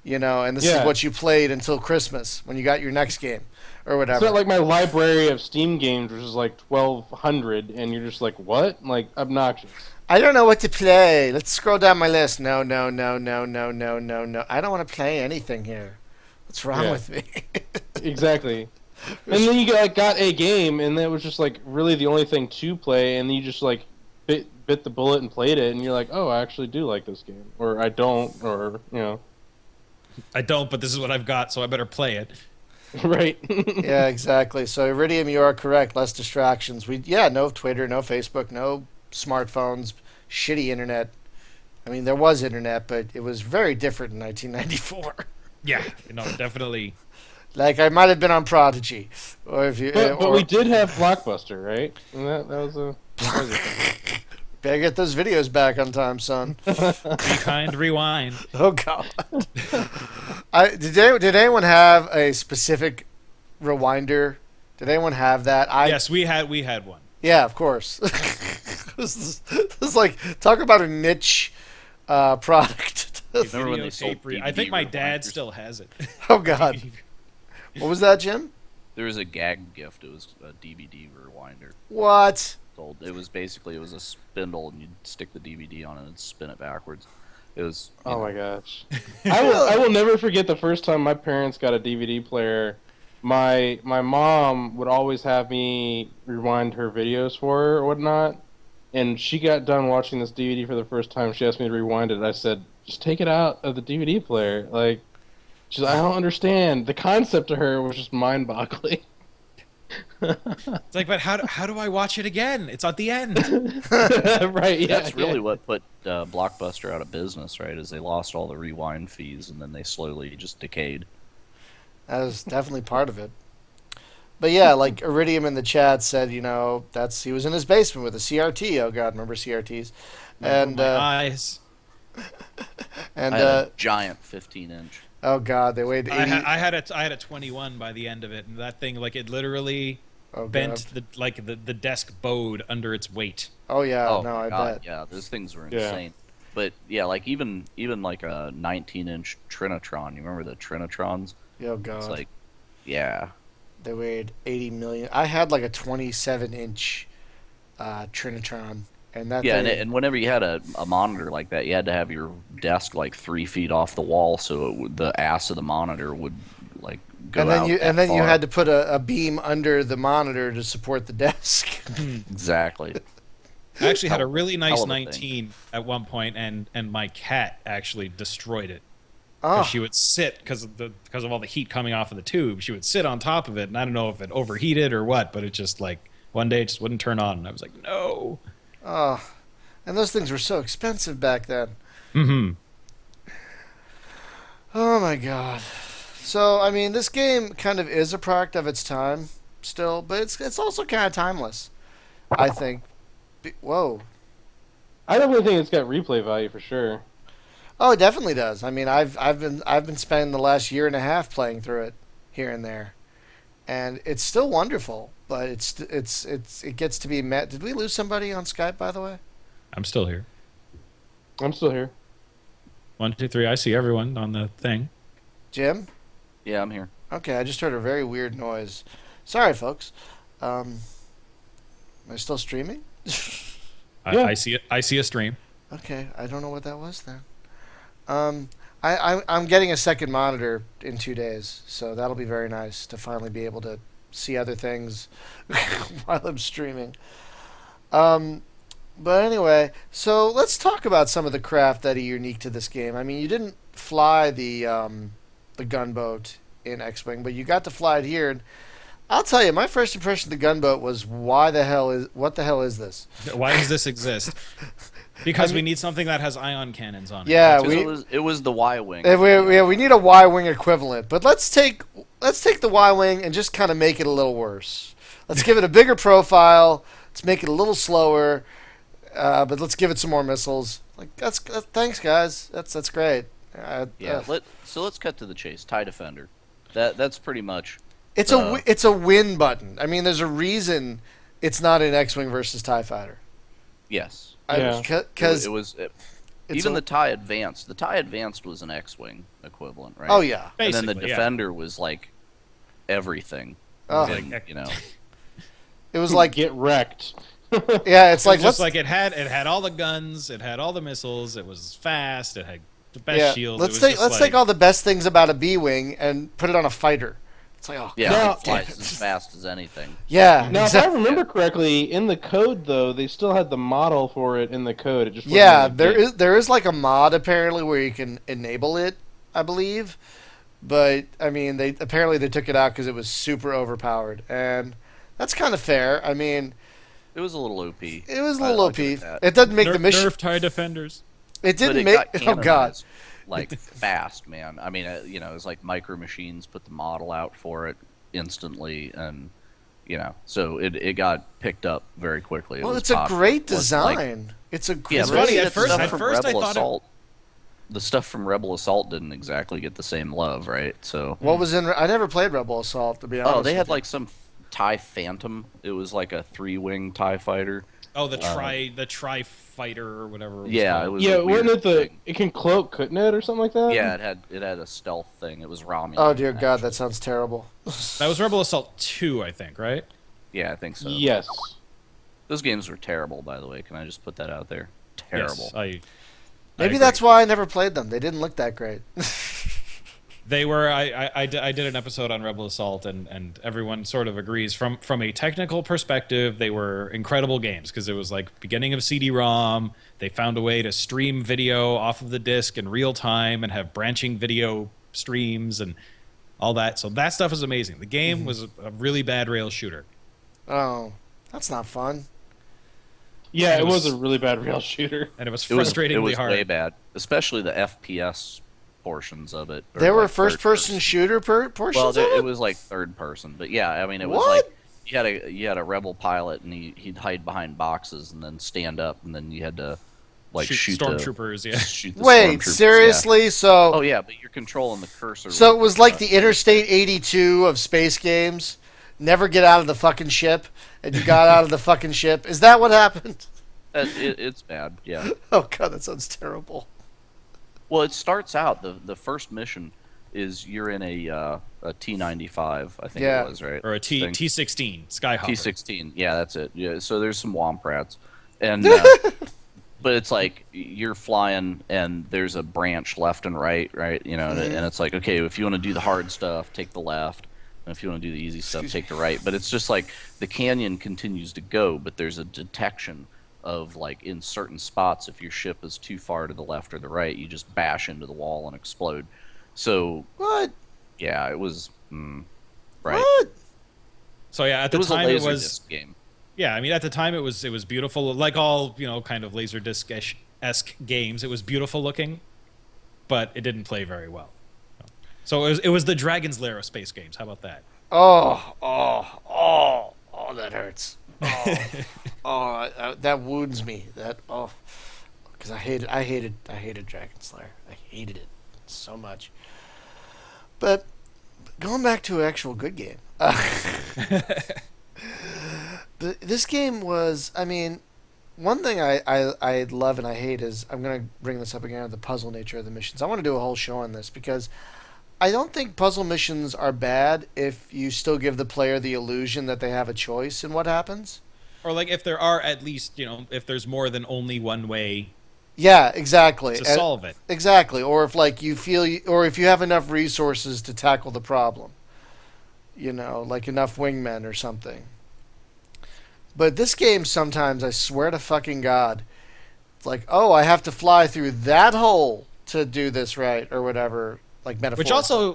And this is what you played until Christmas when you got your next game or whatever. It's not like my library of Steam games, which is like 1,200, and you're just like, what? Like, obnoxious. I don't know what to play. Let's scroll down my list. No. I don't want to play anything here. What's wrong with me? Exactly. And then you got a game, and that was just like really the only thing to play, and you just like bit the bullet and played it, and you're like, oh, I actually do like this game, or I don't, or I don't, but this is what I've got, so I better play it. Right. Yeah, exactly. So Iridium, you are correct. Less distractions. No Twitter, no Facebook, no smartphones, shitty internet. I mean, there was internet, but it was very different in 1994. Yeah, definitely. Like I might have been on Prodigy, or if you. But we did have Blockbuster, right? And that was a thing. Better get those videos back on time, son. Rewind. Oh God. Did anyone have a specific rewinder? Did anyone have that? Yes, we had one. Yeah, of course. This is like talk about a niche product. Remember when they sold I think my DVD dad rewinders? still has it. Oh God. What was that, Jim? There was a gag gift. It was a DVD rewinder. What? It was a spindle, and you'd stick the DVD on it and spin it backwards. It was. Oh my gosh! I will never forget the first time my parents got a DVD player. My mom would always have me rewind her videos for her or whatnot, and she got done watching this DVD for the first time. She asked me to rewind it. I said, "Just take it out of the DVD player." Like, she's like, "I don't understand." The concept to her was just mind-boggling. It's like, but how do I watch it again? It's at the end. Right, yeah. That's really what put Blockbuster out of business, right? Is they lost all the rewind fees, and then they slowly just decayed. That was definitely part of it. But yeah, like Iridium in the chat said, he was in his basement with a CRT. Oh God, remember CRTs? And my eyes. And I had a giant 15-inch. Oh God, they weighed 80. I had a 21 by the end of it, and that thing, like, it literally bent the desk bowed under its weight. Oh yeah, I bet. Yeah, those things were insane. Yeah. But yeah, like even like a 19-inch Trinitrons. You remember the Trinitrons? Oh God. It's like, yeah, They weighed 80 million. I had like a 27-inch Trinitron, and that Yeah, thing. and whenever you had a monitor like that, you had to have your desk like 3 feet off the wall, so the ass of the monitor would like go out that And then you far. had to put a beam under the monitor to support the desk. Exactly. I actually had a really nice Hell of a thing. 19 at one point, and my cat actually destroyed it. Oh, She would sit because of all the heat coming off of the tube. She would sit on top of it, and I don't know if it overheated or what, but it just like one day it just wouldn't turn on, and I was like, no. oh, and those things were so expensive back then. Mm-hmm. Oh my god. So I mean, this game kind of is a product of its time still, but it's also kind of timeless. I think. Whoa. I definitely think it's got replay value for sure. Oh, it definitely does. I mean, I've been spending the last year and a half playing through it here and there, and it's still wonderful. But it gets to be met. Did we lose somebody on Skype, by the way? I'm still here. I'm still here. 1, 2, 3. I see everyone on the thing. Jim? Yeah, I'm here. Okay, I just heard a very weird noise. Sorry, folks. Am I still streaming? I, Yeah. I see it. I see a stream. Okay, I don't know what that was then. I'm getting a second monitor in 2 days, so that'll be very nice to finally be able to see other things while I'm streaming. But anyway, so let's talk about some of the craft that are unique to this game. I mean, you didn't fly the gunboat in X-Wing, but you got to fly it here. And I'll tell you, my first impression of the gunboat was, what the hell is this? Why does this exist? Because I mean- we need something that has ion cannons on it. Yeah, Because it was the Y-wing. we need a Y-wing equivalent, but let's take the Y-wing and just kind of make it a little worse. Let's give it a bigger profile. Let's make it a little slower, but let's give it some more missiles. Like that's thanks, guys. That's great. Yeah. Let's cut to the chase. TIE Defender. That's pretty much. It's a win button. I mean, there's a reason it's not an X-wing versus TIE fighter. Yes. Yeah. Because Even the TIE Advanced. The TIE Advanced was an X-wing equivalent, right? Oh yeah. And then the Basically, yeah. Defender was like everything. Oh. And, you know. It was like Get wrecked. yeah. It's like It was just like it had all the guns, it had all the missiles, it was fast, it had the best yeah. shields. Let's take all the best things about a B-wing and put it on a fighter. It's like, oh Yeah, Now- it flies as fast as anything. yeah. Now, exactly. if I remember correctly, in the code though, they still had the model for it in the code. It just wasn't Yeah, in the game. there is like a mod apparently where you can enable it, I believe. But I mean, they took it out because it was super overpowered, and that's kind of fair. I mean, It was a little OP. it was a little I'll OP. give it that. It doesn't make the mission. Nerf TIE Defenders. It But didn't it make. got Oh god. canonized, like fast, man. I mean, it was like Micro Machines put the model out for it instantly, and so it got picked up very quickly. Well, was it's a popular. great It wasn't like- design. It's a great. Yeah, It's but funny, see, at the first- stuff at from first I Rebel thought it- Assault, the stuff from Rebel Assault didn't exactly get the same love, right? So. What was in? I never played Rebel Assault, to be honest. Oh, they had with you. like some TIE Phantom. It was like a 3-wing TIE fighter. Oh, the tri fighter or whatever. It was Yeah, called. it was. Yeah, a weird wasn't it thing. it can cloak, couldn't it, or something like that? Yeah, it had a stealth thing. It was Romulan. Oh dear God, actually. that sounds terrible. That was Rebel Assault 2, I think, right? Yeah, I think so. Yes. Those games were terrible, by the way. Can I just put that out there? Terrible. Yes, Maybe agree. that's why I never played them. They didn't look that great. They were. I did an episode on Rebel Assault, and everyone sort of agrees from a technical perspective, they were incredible games because it was like beginning of CD-ROM. They found a way to stream video off of the disc in real time and have branching video streams and all that. So that stuff is amazing. The game was a really bad rail shooter, Oh, that's not fun. Yeah, It it was was- a really bad rail shooter. and it was It was frustratingly hard. way bad, especially the FPS portions of it. or There were like first-person third-person. shooter portions Well, of it it? was like third person, but yeah, I mean, it was What? like you had a rebel pilot, and he'd hide behind boxes and then stand up, and then you had to like shoot stormtroopers. Yeah. shoot the Wait, stormtroopers, seriously? Yeah. So, Oh yeah, but you're controlling the cursor. so it with was like the Interstate 82 of space games. Never get out of the fucking ship, and you got out of the fucking ship. Is that what happened? It's bad. Yeah. Oh god, that sounds terrible. Well, it starts out the first mission is you're in a T-95, I think Yeah. it was, right? Or a Thing. T-16 Skyhopper. T-16, yeah, that's it. Yeah, so there's some womp rats, and but it's like you're flying and there's a branch left and right, you know, and it's like, okay, if you want to do the hard stuff, take the left, and if you want to do the easy stuff, take the right. But it's just like the canyon continues to go, but there's a detection of, like, in certain spots, if your ship is too far to the left or the right, you just bash into the wall and explode. So What? yeah, it was right. What? So yeah, at the It was time a it laser was. disc game. Yeah, I mean, at the time it was beautiful, like all, you know, kind of Laserdisc-esque games. It was beautiful looking, but it didn't play very well. So it was the Dragon's Lair of space games. How about that? Oh, that hurts. That wounds me. Because I hated Dragon Slayer. I hated it so much. But going back to an actual good game. This game was, I mean, one thing I love and I hate is, I'm going to bring this up again, the puzzle nature of the missions. I want to do a whole show on this because I don't think puzzle missions are bad if you still give the player the illusion that they have a choice in what happens. Or like if there are at least, you know, if there's more than only one way Yeah, exactly. to solve it. Exactly. Or if like you feel, or if you have enough resources to tackle the problem. You know, like enough wingmen or something. But this game sometimes, I swear to fucking God, it's like, oh, I have to fly through that hole to do this right, or whatever, like metaphor.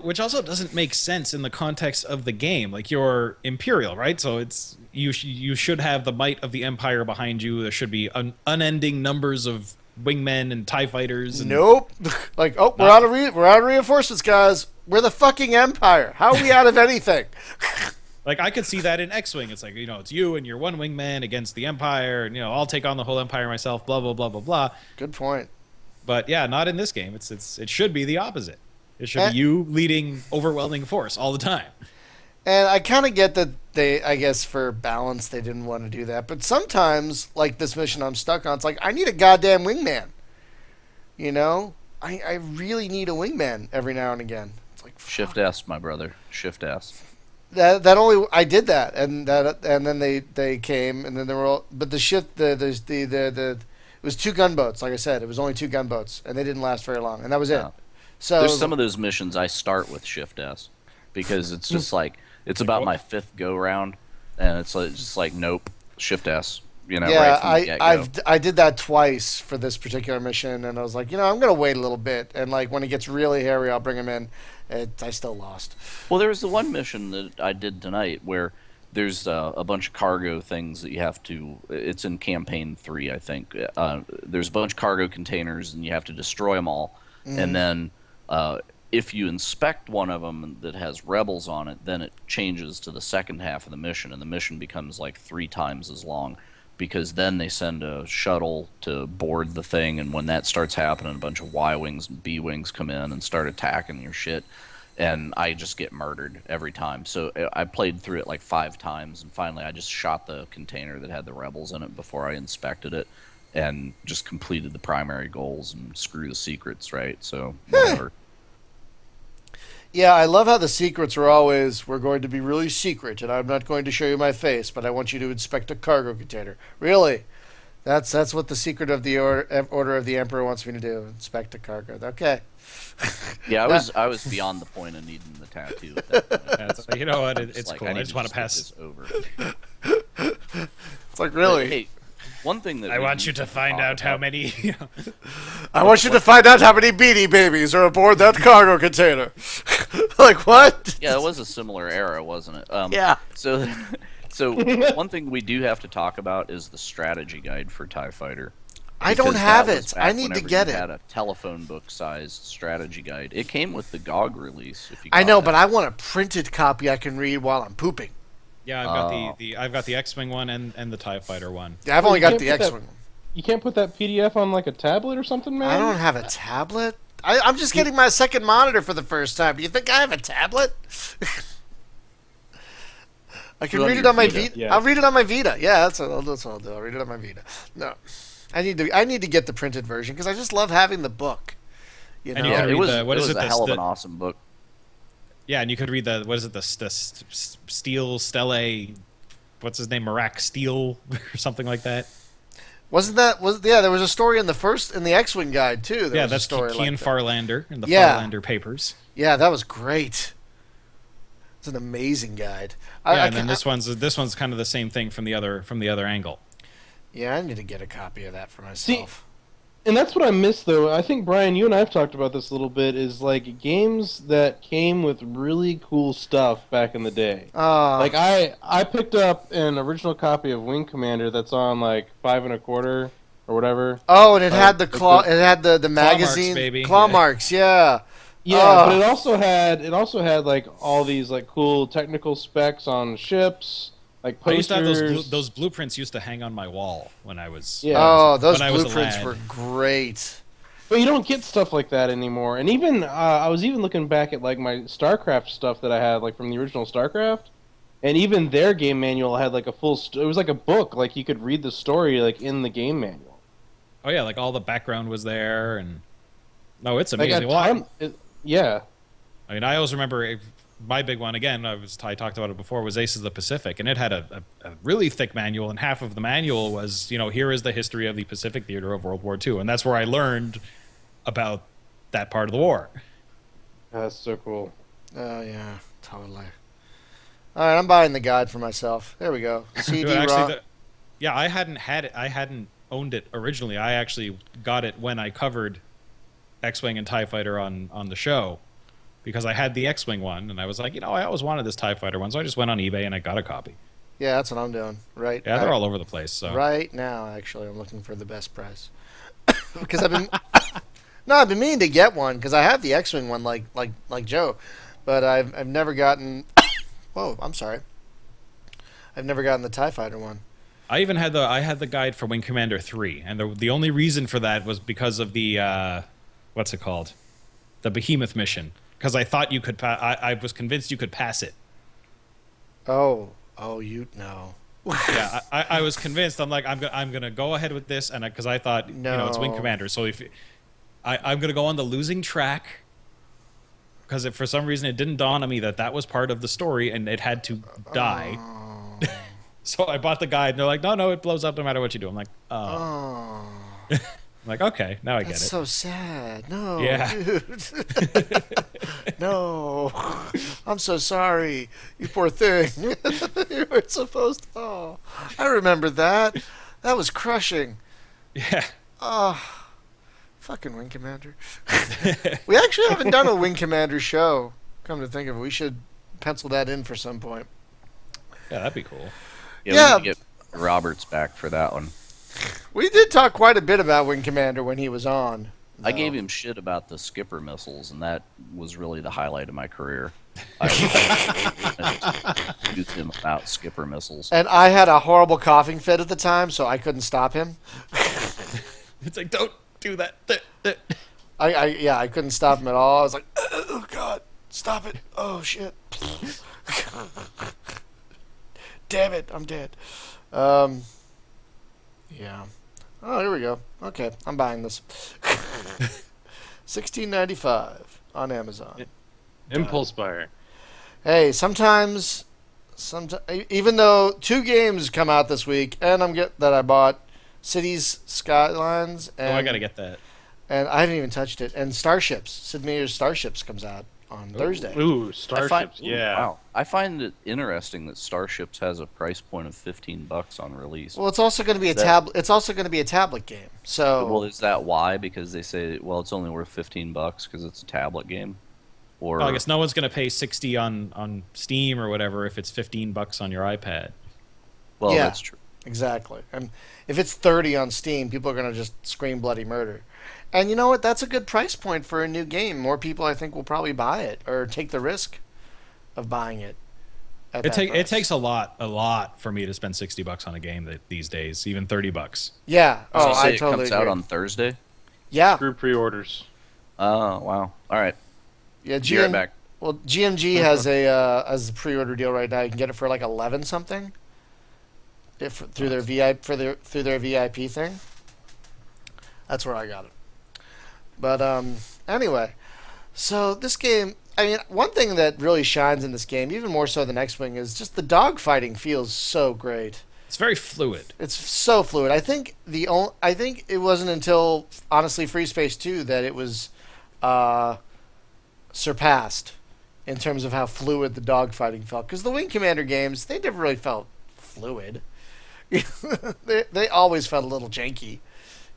Which also doesn't make sense in the context of the game. Like, you're Imperial, right? So it's you should have the might of the Empire behind you. There should be unending numbers of wingmen and TIE fighters. And Nope. Like, oh, we're out of reinforcements, guys. We're the fucking Empire. How are we out of anything? Like, I could see that in X-Wing. It's like, you know, it's you and your one wingman against the Empire, and, you know, I'll take on the whole Empire myself, blah, blah, blah, blah, blah. Good point. But, yeah, not in this game. It should be the opposite. It should be you leading overwhelming force all the time. And I kind of get that they, I guess for balance, they didn't want to do that. But sometimes, like this mission I'm stuck on, it's like, I need a goddamn wingman. You know? I really need a wingman every now and again. It's like, Shift S, my brother. Shift S. That only I did that, and then they came, and then there were all, but the ship it was 2 gunboats. Like I said, it was only 2 gunboats, and they didn't last very long, and that was it. No. So There's some of those missions I start with Shift S because it's just like it's about my 5th go round, and it's like, just like nope, Shift S. You know, yeah, right from the get-go. I did that twice for this particular mission, and I was like, you know, I'm gonna wait a little bit, and like when it gets really hairy, I'll bring him in. I still lost. Well, there was the one mission that I did tonight where there's a bunch of cargo things that you have to. It's in campaign 3, I think. There's a bunch of cargo containers, and you have to destroy them all. And then if you inspect one of them that has rebels on it, then it changes to the second half of the mission, and the mission becomes like 3 times as long. Because then they send a shuttle to board the thing, and when that starts happening, a bunch of Y-wings and B-wings come in and start attacking your shit, and I just get murdered every time. So I played through it like 5 times, and finally I just shot the container that had the rebels in it before I inspected it, and just completed the primary goals and screw the secrets, right? So whatever. Yeah, I love how the secrets are always, we're going to be really secret, and I'm not going to show you my face, but I want you to inspect a cargo container. Really? That's what the secret of the Order of the Emperor wants me to do, inspect a cargo. Okay. Yeah, I was beyond the point of needing the tattoo at that point. Yeah, so, you know what? It's like, cool. I need just want to get pass. this over. It's like, really? Hey, one thing that I we want need you to find talk out how about- many. I want you to find out how many Beanie Babies are aboard that cargo container. Like, what? Yeah, it was a similar era, wasn't it? Yeah. So one thing we do have to talk about is the strategy guide for TIE Fighter. I don't Because have that was it. back I need to whenever get you it. had a telephone book-sized strategy guide. It came with the GOG release. If you I got know, that. but I want a printed copy I can read while I'm pooping. Yeah, I've got the X-Wing one and the TIE Fighter one. Yeah, I've Well, only you got can't the put that- X-Wing. You can't put that PDF on like a tablet or something, man? I don't have a tablet. I'm just getting my second monitor for the first time. Do you think I have a tablet? I can Put it on read it your on my Vita. Vita. Yeah. I'll read it on my Vita. Yeah, that's what I'll do. I'll read it on my Vita. No, I need to get the printed version because I just love having the book. You know, And Yeah, can it read was the- what it is was it, a this- hell of the- an awesome book. Yeah, and you could read Steel Stele, what's his name, Marak Steel or something like that. Yeah, there was a story in the X-Wing guide too. There Yeah, was a that's story Kian like that. Farlander in the Yeah. Farlander papers. Yeah, that was great. It's an amazing guide. Yeah, and then this one's kind of the same thing from the other angle. Yeah, I need to get a copy of that for See, myself. and that's what I miss, though. I think, Brian, you and I have talked about this a little bit, is like games that came with really cool stuff back in the day. Like I picked up an original copy of Wing Commander that's on like 5 1/4 or whatever. Oh, and it had the claw. It had the magazine marks, baby. claw Yeah. marks. Yeah. Yeah, but it also had like all these like cool technical specs on ships, like I used to posters. have those blueprints used to hang on my wall when I was Yeah. Oh, those when I was a blueprints lad. were great. But you don't get stuff like that anymore. And even I was even looking back at like my StarCraft stuff that I had, like from the original StarCraft, and even their game manual had like a full. It was like a book, like you could read the story like in the game manual. Oh yeah, like all the background was there, and no, it's Like amazing. a ton, yeah. I mean, I always remember my big one again. I talked about it before. Was Aces of the Pacific, and it had a really thick manual, and half of the manual was, here is the history of the Pacific theater of World War II, and that's where I learned about that part of the war. That's so cool. Oh yeah, totally. All right, I'm buying the guide for myself. There we go. CD Dude, actually, ROM. yeah, I hadn't had it. I hadn't owned it originally. I actually got it when I covered X-Wing and TIE Fighter on the show, because I had the X-Wing one, and I was like, I always wanted this TIE Fighter one, so I just went on eBay and I got a copy. Yeah, that's what I'm doing. Right. Yeah, they're all over the place. So Right now, actually, I'm looking for the best price because I've been meaning to get one because I have the X-Wing one, like Joe, but I've never gotten. Whoa, I'm sorry. I've never gotten the TIE Fighter one. I even had the guide for Wing Commander 3, and the only reason for that was because of the what's it called, the Behemoth mission, because I thought you could. I was convinced you could pass it. Oh, you know. Yeah, I was convinced. I'm like, I'm gonna go ahead with this, and because I thought it's Wing No. Commander, so if I'm gonna go on the losing track, because for some reason it didn't dawn on me that was part of the story and it had to die. So I bought the guide, and they're like, no, it blows up no matter what you do. I'm like, oh. I'm like, okay, now I get That's it. so sad. No, Yeah. dude. No, I'm so sorry. You poor thing. You were supposed to. Oh, I remember that. That was crushing. Yeah. Oh, fucking Wing Commander. We actually haven't done a Wing Commander show. Come to think of it, we should pencil that in for some point. Yeah, that'd be cool. Yeah. We need to get Roberts back for that one. We did talk quite a bit about Wing Commander when he was on. I though. gave him shit about the Skipper missiles, and that was really the highlight of my career. I used him about Skipper missiles. And I had a horrible coughing fit at the time, so I couldn't stop him. It's like, don't do that. I couldn't stop him at all. I was like, oh god, stop it! Oh shit! Damn it, I'm dead. Yeah. Oh, here we go. Okay, I'm buying this. $16.95 on Amazon. Impulse buyer. Hey, sometimes, even though 2 games come out this week, and I bought Cities Skylines, and I gotta get that. and I haven't even touched it. And Starships, Sid Meier's Starships comes out on Thursday. Ooh, Starships. Yeah. Wow. I find it interesting that Starships has a price point of $15 on release. Well, it's also going to be a tablet. It's also going to be a tablet game. So, Well, is that why? Because they say, well, it's only worth $15 because it's a tablet game? Or Well, I guess no one's gonna pay $60 on Steam or whatever if it's $15 on your iPad. Well, Yeah. that's true. exactly. And if it's 30 on Steam, people are going to just scream bloody murder. And you know what? That's a good price point for a new game. More people, I think, will probably buy it or take the risk of buying it. It takes a lot for me to spend $60 on a game these days, even $30. Yeah. So Oh, say I it totally comes agree. out on Thursday? Yeah. Screw pre-orders. Oh, wow. All right. Yeah. Be right back. Well, GMG has a pre-order deal right now. You can get it for like 11 something. Through their VIP thing. That's where I got it. But anyway, so this game, I mean, one thing that really shines in this game, even more so than X-Wing, is just the dogfighting feels so great. It's very fluid. It's so fluid. I think it wasn't until honestly Free Space 2 that it was surpassed in terms of how fluid the dogfighting felt. Because the Wing Commander games, they never really felt fluid. They always felt a little janky,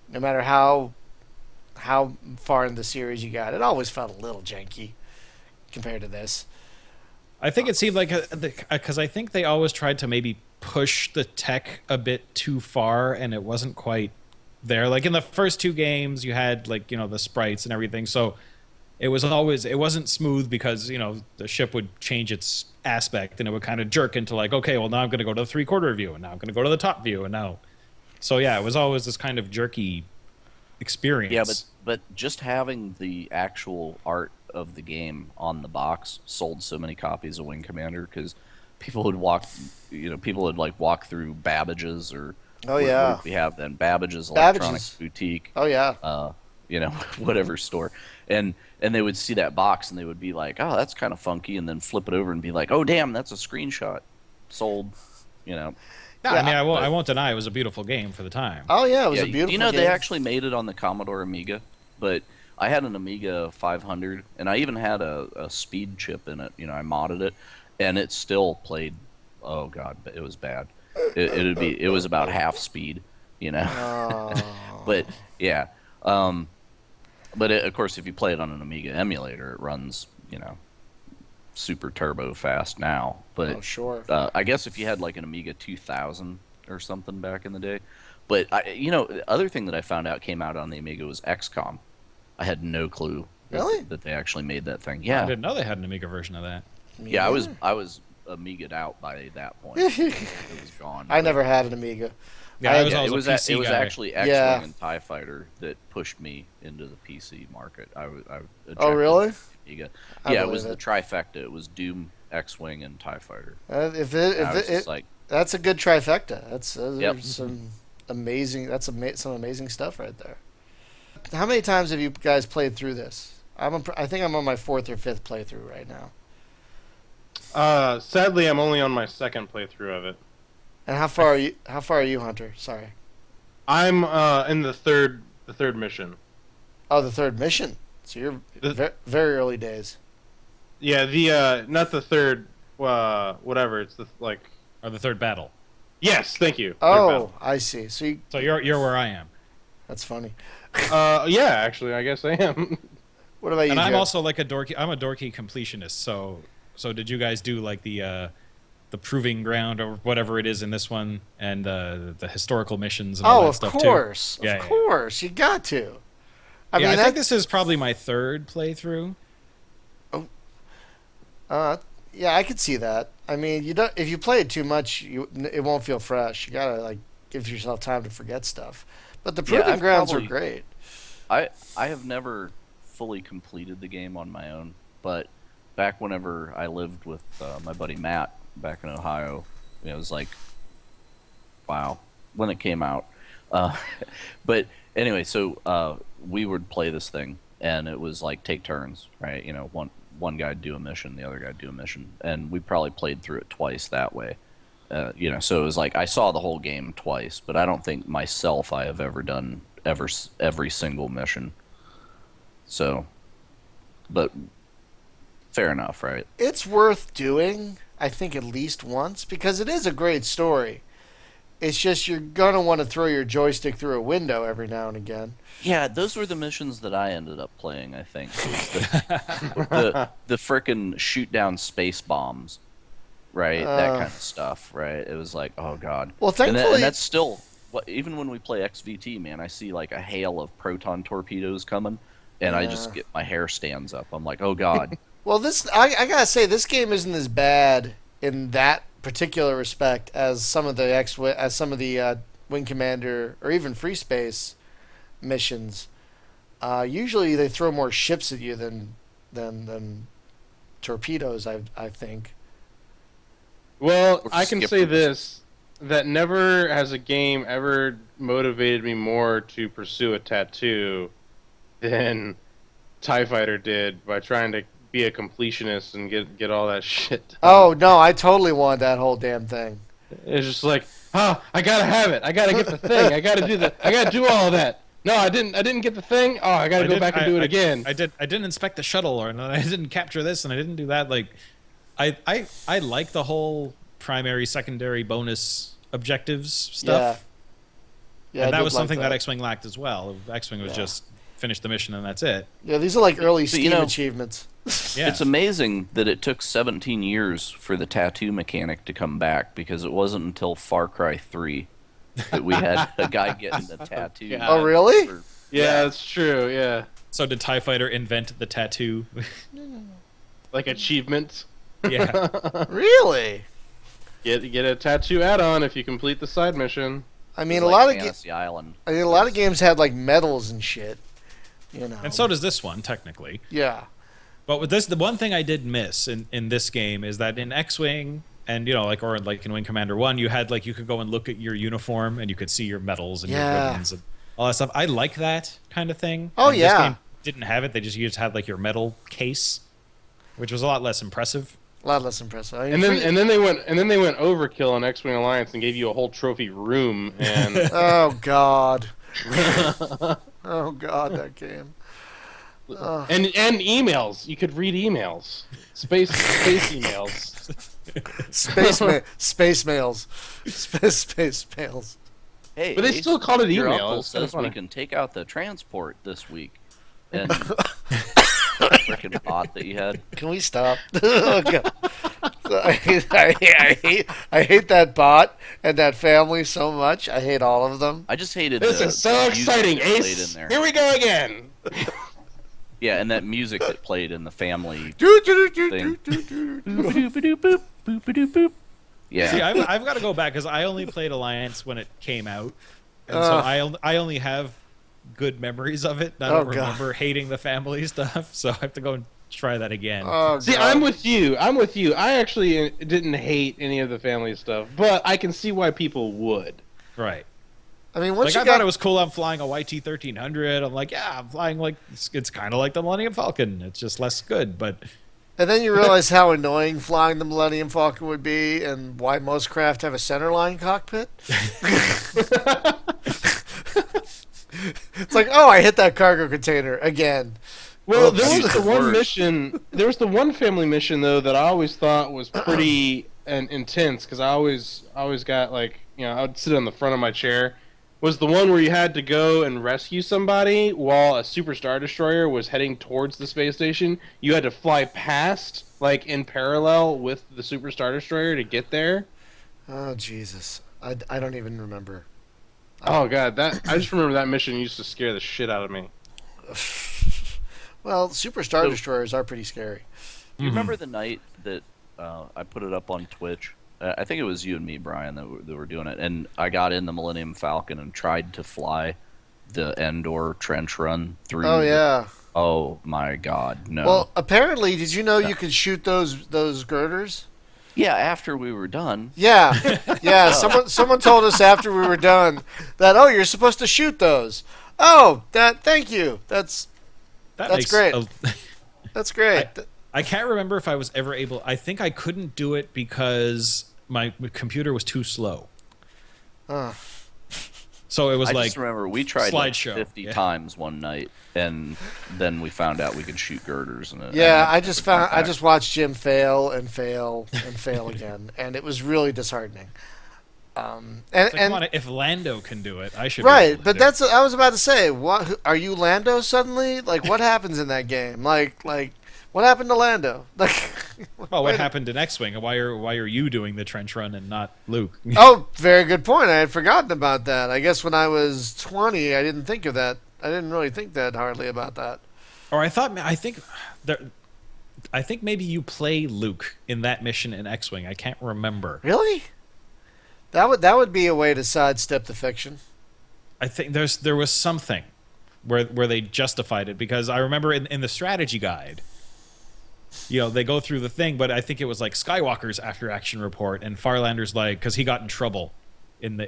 no matter how far in the series you got. It always felt a little janky compared to this. I think it seemed like because I think they always tried to maybe push the tech a bit too far, and it wasn't quite there. Like in the first two games, you had like the sprites and everything, so it wasn't smooth because the ship would change its aspect and it would kind of jerk into like, okay, well now I'm going to go to the 3/4 view, and now I'm going to go to the top view, and now, so yeah, it was always this kind of jerky experience. Yeah, but just having the actual art of the game on the box sold so many copies of Wing Commander, because people would walk through Babbage's or Oh yeah, what we have then Babbage's Electronics Boutique. Oh yeah, whatever store, and they would see that box and they would be like, oh, that's kind of funky, and then flip it over and be like, oh damn, that's a screenshot. Sold. Yeah, I mean, I won't deny it was a beautiful game for the time. Oh yeah, it was a beautiful game. They actually made it on the Commodore Amiga, but I had an Amiga 500, and I even had a speed chip in it. I modded it, and it still played. Oh god, it was bad. It was about half speed, Oh. But yeah, but of course, if you play it on an Amiga emulator, it runs super turbo fast now. But sure. I guess if you had like an Amiga 2000 or something back in the day. But the other thing that I found out came out on the Amiga was XCOM. I had no clue that they actually made that thing. Yeah, I didn't know they had an Amiga version of that. Yeah, I was Amiga'd out by that point. It was gone. I never had an Amiga. Yeah, it was actually X-Wing Yeah. and TIE Fighter that pushed me into the PC market. Oh really? Amiga. I Yeah, it believe was the it. trifecta. It was Doom, X-Wing, and TIE Fighter. That's a good trifecta. Those Yep. are some amazing. Some amazing stuff right there. How many times have you guys played through this? I think I'm on my 4th or 5th playthrough right now. Sadly, I'm only on my second playthrough of it. And how far are you? How far are you, Hunter? Sorry. I'm in the third mission. Oh, the 3rd mission. So you're very early days. Yeah, the not the third. Whatever. It's the Or the third battle. Yes, thank you. Third Oh, battle. I see. So you're where I am. that's funny. Yeah, actually, I guess I am. What about you? And I'm Joe? also like a dorky completionist. So did you guys do like the proving ground or whatever it is in this one, and the historical missions and all that stuff course. too? Of course. You got to. I think this is probably my 3rd playthrough. Yeah, I could see that. I mean, you don't. If you play it too much, it won't feel fresh. You gotta give yourself time to forget stuff. But the proving grounds are great. I have never fully completed the game on my own, but back whenever I lived with my buddy Matt back in Ohio, it was like, wow, when it came out. But anyway, so we would play this thing, and it was like take turns, right? One guy'd do a mission, the other guy'd do a mission, and we probably played through it twice that way. So it was like I saw the whole game twice, but I don't think myself I have ever done every single mission. So, but fair enough, right? It's worth doing, I think, at least once, because it is a great story. It's just you're gonna want to throw your joystick through a window every now and again. Yeah, those were the missions that I ended up playing, I think. The frickin' shoot down space bombs, right? That kind of stuff, right? It was like, oh god. Well, thankfully, and that's still even when we play XVT, man, I see like a hail of proton torpedoes coming, and I just get my hair stands up. I'm like, oh god. Well, I gotta say, this game isn't as bad in that particular respect as some of the Wing Commander or even Free Space missions. Usually, they throw more ships at you than torpedoes. I think. Well, I can say this: that never has a game ever motivated me more to pursue a tattoo than TIE Fighter did by trying to be a completionist and get all that shit done. Oh no, I totally want that whole damn thing. It's just like, I gotta have it. I gotta get the thing. I gotta do all of that. No, I didn't get the thing. Oh, I gotta go back and do it again. I didn't inspect the shuttle, or I didn't capture this, and I didn't do that. Like, I like the whole primary, secondary, bonus objectives stuff. Yeah, and that I did was like something that X-Wing lacked as well. X-Wing was just finish the mission and that's it. Yeah, these are like early But, Steam achievements. Yeah. It's amazing that it took 17 years for the tattoo mechanic to come back, because it wasn't until Far Cry 3 that we had a guy getting the tattoo. Oh, really? Yeah, that's true. Yeah, So did TIE Fighter invent the tattoo? like achievements. Yeah. Really? Get a tattoo add-on if you complete the side mission. I mean, Like a lot of Fantasy Island. I mean, a lot of games had like medals and shit. You know. And so does this one, technically. Yeah. But with this, the one thing I did miss in this game is that in X-Wing and or like in Wing Commander 1, you had you could go and look at your uniform and you could see your medals and your ribbons and all that stuff. I like that kind of thing. Oh, and yeah. This game didn't have it. You just had your medal case, which was a lot less impressive. A lot less impressive. I mean, And then they went overkill on X-Wing Alliance and gave you a whole trophy room and Oh God. Oh God, that game. and emails. You could read emails. Space emails. Space mails. Space mails. Hey, But they still called it your email. uncle It's kinda says we funny. can take out the transport this week. And freaking bot that you had. Can we stop? Oh, God. I hate that bot and that family so much. I hate all of them. I just hated This the is so music exciting, that played Ace. in there. Here we go again. Yeah, and that music that played in the family thing. Yeah. See, I've got to go back because I only played Alliance when it came out, and so I only have good memories of it. I don't remember hating the family stuff, so I have to go and try that again. Oh, See, God. I'm with you. I actually didn't hate any of the family stuff, but I can see why people would. Right. I mean, once I you thought got it was cool. I'm flying a YT-1300. I'm like, yeah, I'm flying it's kind of like the Millennium Falcon. It's just less good, but and then you realize how annoying flying the Millennium Falcon would be, and why most craft have a centerline cockpit. It's like, oh, I hit that cargo container again. Well, Oops. there was the one Word. mission. There was the one family mission though that I always thought was pretty intense because I always got I would sit on the front of my chair. Was the one where you had to go and rescue somebody while a Super Star Destroyer was heading towards the space station. You had to fly past, in parallel with the Super Star Destroyer to get there. Oh, Jesus. I don't even remember. Oh God, I just remember that mission used to scare the shit out of me. Well, Super Star Destroyers are pretty scary. You remember the night that I put it up on Twitch? I think it was you and me, Brian, that were doing it. And I got in the Millennium Falcon and tried to fly the Endor trench run through. Oh, yeah. Oh, my God, no. Well, apparently, did you know you could shoot those girders? Yeah, after we were done. Yeah. Yeah, someone told us after we were done that, oh, you're supposed to shoot those. Oh, thank you. That's great. That's great. I can't remember if I was ever able. I think I couldn't do it because my computer was too slow. So it was I just remember we tried slideshow. 50 times one night, and then we found out we could shoot girders. Yeah, I just watched Jim fail and fail and fail again, and it was really disheartening. come on, if Lando can do it, I should. Be Right, able to but do it. I was about to say, what are you, Lando suddenly? Like, what happens in that game? Like what happened to Lando? Like, Well, what happened in X-Wing? Why are you doing the trench run and not Luke? Oh, very good point. I had forgotten about that. I guess when I was 20, I didn't think of that. I didn't really think that hardly about that. Or I think maybe you play Luke in that mission in X-Wing. I can't remember. Really? That would be a way to sidestep the fiction. I think there was something where they justified it, because I remember in the strategy guide, they go through the thing, but I think it was like Skywalker's after action report, and Farlander's because he got in trouble in the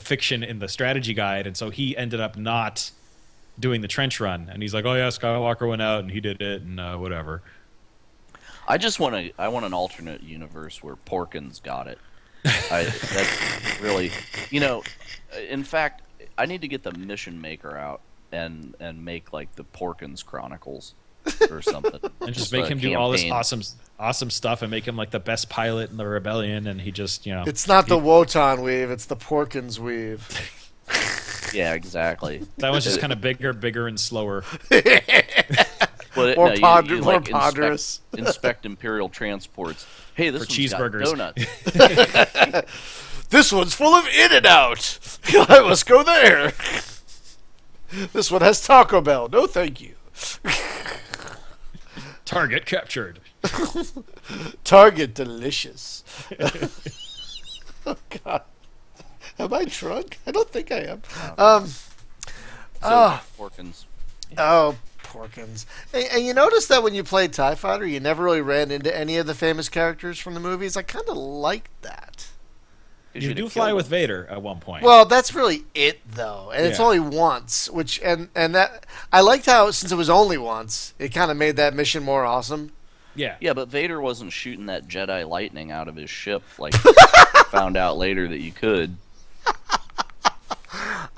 fiction in the strategy guide, and so he ended up not doing the trench run, and he's like, "Oh yeah, Skywalker went out and he did it, and whatever." I want an alternate universe where Porkins got it. That's really, in fact, I need to get the Mission Maker out and make like the Porkins Chronicles or something, and just make him do all this awesome stuff, and make him like the best pilot in the rebellion, and he just It's not the Wotan weave; it's the Porkins weave. Yeah, exactly. That one's just kind of bigger and slower. More ponderous. Inspect Imperial transports. Hey, this For one's cheeseburgers. got donuts. This one's full of In-N-Out. I must go there. This one has Taco Bell. No, thank you. Target captured. Target delicious. Oh God. Am I drunk? I don't think I am. Porkins. Oh, Porkins. And you notice that when you played TIE Fighter, you never really ran into any of the famous characters from the movies? I kind of liked that. You do fly with Vader at one point. Well, that's really it, though. And it's Yeah. only once, and that I liked how, since it was only once, it kind of made that mission more awesome. Yeah. Yeah, but Vader wasn't shooting that Jedi lightning out of his ship like found out later that you could.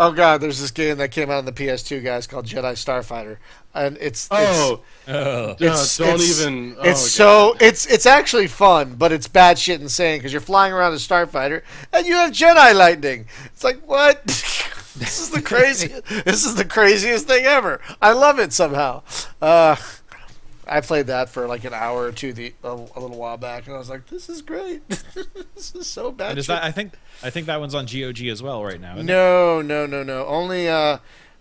Oh God, there's this game that came out on the PS2, guys, called Jedi Starfighter, and it's Oh, it's actually fun, but it's batshit insane because you're flying around a starfighter and you have Jedi lightning. It's like, what? This is the craziest thing ever. I love it somehow. I played that for like an hour or two a little while back, and I was like, "This is great. This is so bad." And is that, I think that one's on GOG as well right now. Isn't it? No.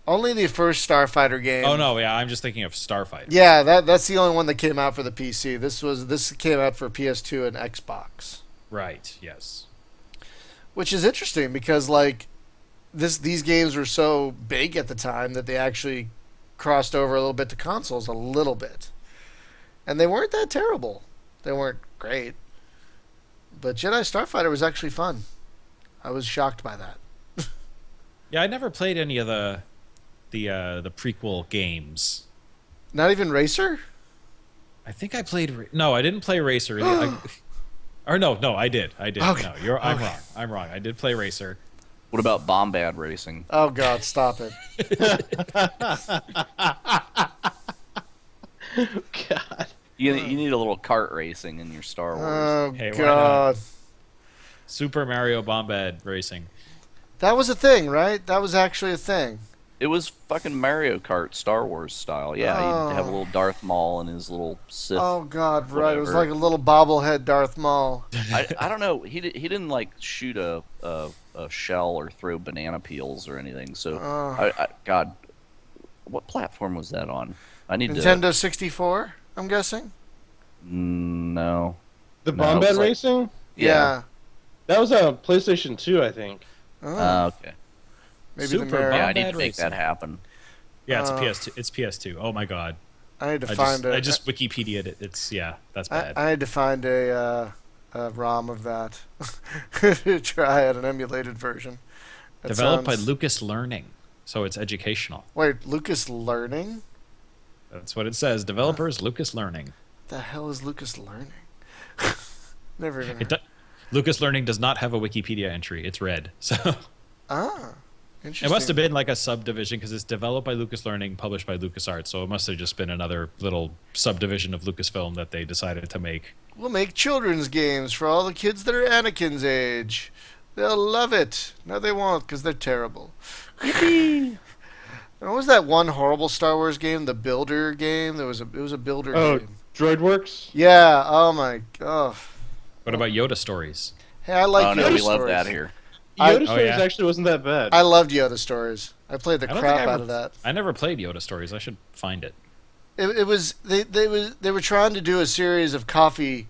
Only the first Starfighter game. Oh no, yeah, I'm just thinking of Starfighter. Yeah, that's the only one that came out for the PC. This came out for PS2 and Xbox. Right. Yes. Which is interesting because like these games were so big at the time that they actually crossed over a little bit to consoles, a little bit. And they weren't that terrible. They weren't great. But Jedi Starfighter was actually fun. I was shocked by that. Yeah, I never played any of the prequel games. Not even Racer? I think I played. No, I didn't play Racer. No, I did. Okay. No, I'm wrong. I'm wrong. I did play Racer. What about Bombad Racing? Oh God, stop it. God. You need a little kart racing in your Star Wars. Oh Hey, why God. Super Mario Bombad Racing. That was a thing, right? That was actually a thing. It was fucking Mario Kart Star Wars style. Yeah, you'd have a little Darth Maul and his little Sith. Oh God, right. It was whatever. like a little bobblehead Darth Maul. I don't know. He didn't like shoot a shell or throw banana peels or anything. So God, what platform was that on? I need Nintendo 64, I'm guessing. No. The No, Bombad it's like- Racing? Yeah. That was a PlayStation 2, I think. Oh, Okay. maybe Super the Mario. Yeah, I need Bombad to make Racing. that happen. Yeah, it's PS2. It's PS2. Oh my God. I need to find I just Wikipedia'd it. It's that's bad. I need to find a ROM of that to try at an emulated version. That Developed by sounds- Lucas Learning, so it's educational. Wait, Lucas Learning? That's what it says. Developers Lucas Learning. What the hell is Lucas Learning? Never even heard. Lucas Learning does not have a Wikipedia entry. It's red. So Interesting. it must have been like a subdivision because it's developed by Lucas Learning, published by LucasArts. So it must have just been another little subdivision of Lucasfilm that they decided to make. We'll make children's games for all the kids that are Anakin's age. They'll love it. No, they won't, because they're terrible. Yippee! And what was that one horrible Star Wars game? The Builder game? It was a Builder game. DroidWorks? Yeah. Oh my God. What about Yoda stories? Hey, I like Oh no, Yoda we stories. love that here. Yoda Oh, Stories yeah? actually wasn't that bad. I loved Yoda stories. I played the I don't crap think I out ever- of that. I never played Yoda stories. I should find it. It was they were trying to do a series of coffee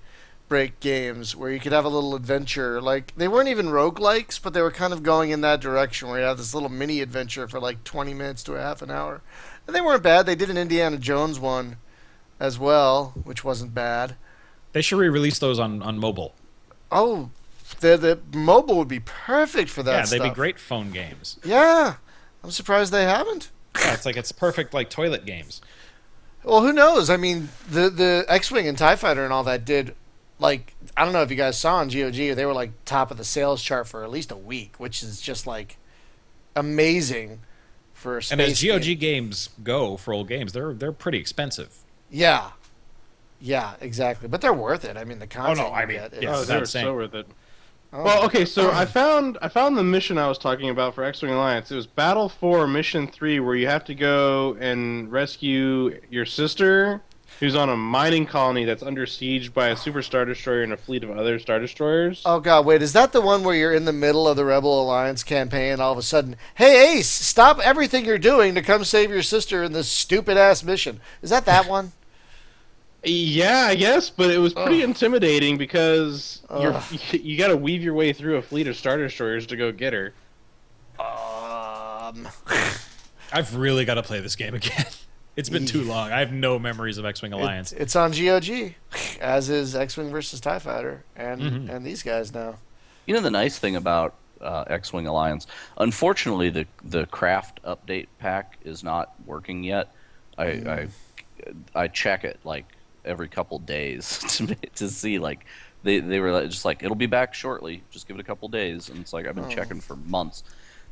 break games where you could have a little adventure. Like they weren't even roguelikes, but they were kind of going in that direction where you have this little mini adventure for like 20 minutes to a half an hour. And they weren't bad. They did an Indiana Jones one as well, which wasn't bad. They should re-release those on mobile. Oh, the mobile would be perfect for that Yeah, stuff. they'd be great phone games. Yeah. I'm surprised they haven't. Yeah, it's perfect like toilet games. Well, who knows? I mean, the X-wing and Tie Fighter and all that did, like, I don't know if you guys saw on GOG, they were like top of the sales chart for at least a week, which is just like amazing for a space And as GOG game. games go for old games, they're pretty expensive. Yeah, yeah, exactly. But they're worth it. I mean, the content I you mean, get. yeah. Oh, Is, they were insane. so worth it. oh Well, my- okay, so I found the mission I was talking about for X-Wing Alliance. It was Battle 4, Mission 3, where you have to go and rescue your sister, who's on a mining colony that's under siege by a super Star Destroyer and a fleet of other Star Destroyers. Oh god, wait, is that the one where you're in the middle of the Rebel Alliance campaign and all of a sudden, hey Ace, stop everything you're doing to come save your sister in this stupid ass mission? Is that one? Yeah, I guess, but it was pretty Ugh. intimidating because Ugh. you got to weave your way through a fleet of Star Destroyers to go get her. I've really got to play this game again. It's been too long. I have no memories of X-Wing Alliance. It's on GOG, as is X-Wing versus TIE Fighter, and Mhm. and these guys now. You know the nice thing about X-Wing Alliance, unfortunately, the craft update pack is not working yet. I check it like every couple days to see like they were just like it'll be back shortly. Just give it a couple days, and it's like I've been checking for months.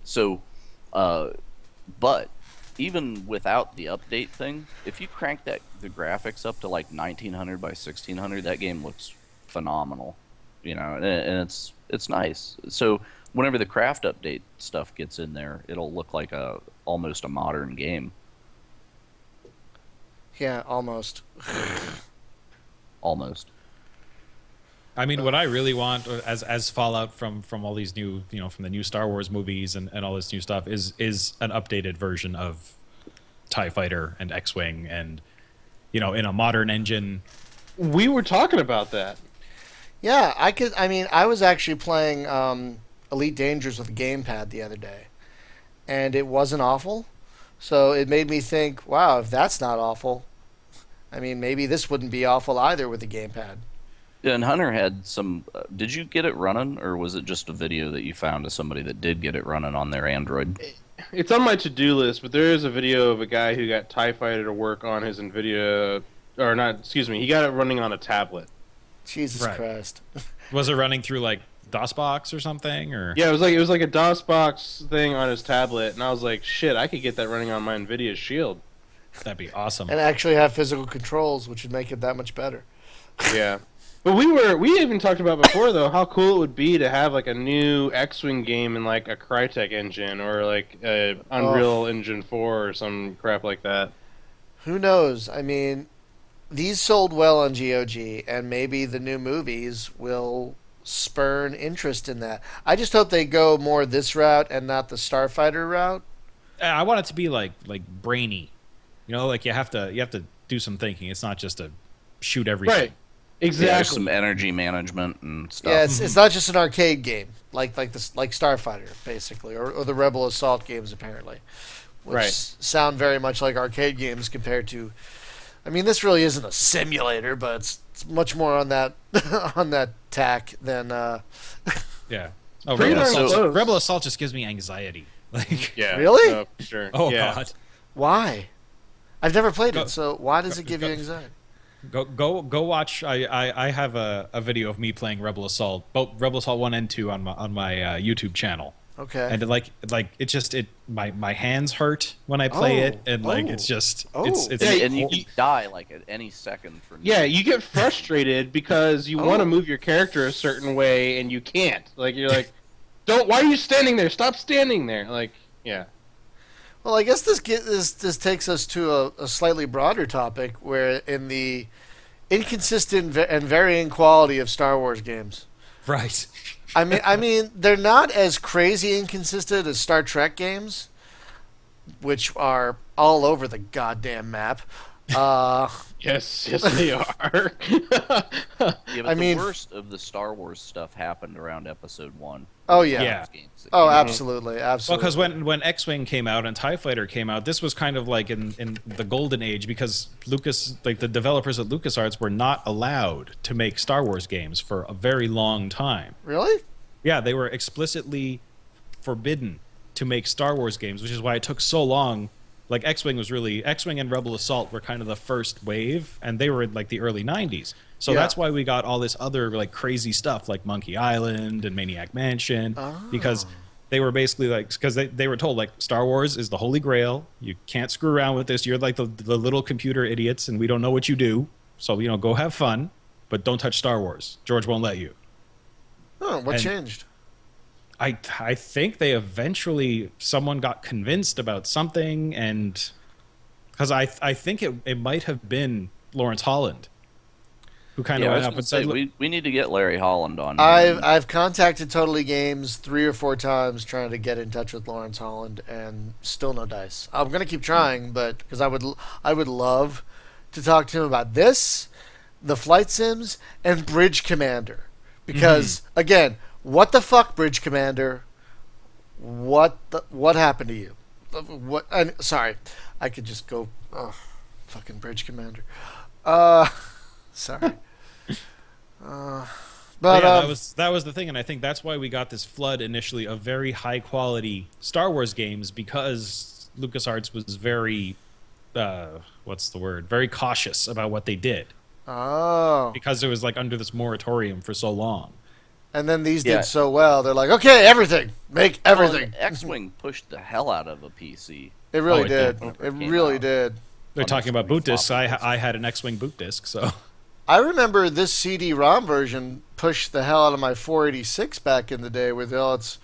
So, but even without the update thing, if you crank the graphics up to like 1900 by 1600, that game looks phenomenal. You know, and it's nice. So whenever the craft update stuff gets in there, it'll look like almost a modern game. Yeah, almost. Almost. I mean, what I really want as fallout from all these new, from the new Star Wars movies and all this new stuff is an updated version of TIE Fighter and X-Wing and, in a modern engine. We were talking about that. Yeah, I was actually playing Elite Dangerous with a gamepad the other day, and it wasn't awful. So it made me think, wow, if that's not awful, I mean, maybe this wouldn't be awful either with the gamepad. Yeah, and Hunter had some. Did you get it running, or was it just a video that you found of somebody that did get it running on their Android? It's on my to-do list, but there is a video of a guy who got TIE Fighter to work on his NVIDIA, or not, excuse me, he got it running on a tablet. Jesus Right. Christ. Was it running through like DOSBox or something? Or Yeah, it was like a DOSBox thing on his tablet, and I was like, shit, I could get that running on my NVIDIA Shield. that'd be awesome. And actually have physical controls, which would make it that much better. Yeah. But we even talked about before though how cool it would be to have like a new X-Wing game in like a Crytek engine or like a Unreal Engine 4 or some crap like that. Who knows? I mean, these sold well on GOG, and maybe the new movies will spurn interest in that. I just hope they go more this route and not the Starfighter route. I want it to be like brainy, like you have to do some thinking. It's not just a shoot everything. Right. Yeah, Exactly. some energy management and stuff. Yeah, it's not just an arcade game like Starfighter basically, or the Rebel Assault games apparently, which Right. sound very much like arcade games compared to. I mean, this really isn't a simulator, but it's much more on that on that tack than. Yeah. Oh, Pretty Rebel darn Assault, close. Rebel Assault just gives me anxiety. Like, Yeah. Really? No, for sure. oh Yeah. god. Why? I've never played Go- it, so why does it go- give go- you anxiety? Go watch. I have a video of me playing Rebel Assault, both Rebel Assault 1 and 2 on my YouTube channel. Okay. And my hands hurt when I play it, and it's And, Yeah, and you can die like at any second for no Yeah, reason. you get frustrated because you want to move your character a certain way and you can't. Like you're like, why are you standing there? Stop standing there. Like, yeah. Well, I guess this takes us to a slightly broader topic, where in the inconsistent and varying quality of Star Wars games. right. I mean, they're not as crazy inconsistent as Star Trek games, which are all over the goddamn map. Yes, they are. Yeah, but I mean- the worst of the Star Wars stuff happened around Episode 1. Oh yeah. Yeah. Games that Oh, came out. absolutely, Well, absolutely. because when X-Wing came out and TIE Fighter came out, this was kind of like in the golden age, because the developers at LucasArts were not allowed to make Star Wars games for a very long time. Really? Yeah, they were explicitly forbidden to make Star Wars games, which is why it took so long. like X-Wing and Rebel Assault were kind of the first wave, and they were in like the early 90s. So that's why we got all this other like crazy stuff like Monkey Island and Maniac Mansion, because they were basically like, because they were told like Star Wars is the holy grail. You can't screw around with this. You're like the little computer idiots, and we don't know what you do. So go have fun, but don't touch Star Wars. George won't let you. Oh, what changed? I think they eventually someone got convinced about something, and because I think it might have been Lawrence Holland who kind of went up and said, we need to get Larry Holland on. I've contacted Totally Games 3 or 4 times trying to get in touch with Lawrence Holland, and still no dice. I'm gonna keep trying, but because I would love to talk to him about this, the flight sims, and Bridge Commander, because again, what the fuck, Bridge Commander? What happened to you? What? Sorry, I could just go. Oh, fucking Bridge Commander. Sorry. But yeah, that was the thing, and I think that's why we got this flood initially of very high quality Star Wars games, because LucasArts was very very cautious about what they did. Oh. Because it was like under this moratorium for so long. And then these did so well, they're like, okay, everything. Make everything. X-Wing pushed the hell out of a PC. It really did. It really did. They're talking about boot discs. I had an X-Wing boot disc, so... I remember this CD-ROM version pushed the hell out of my 486 back in the day with all its,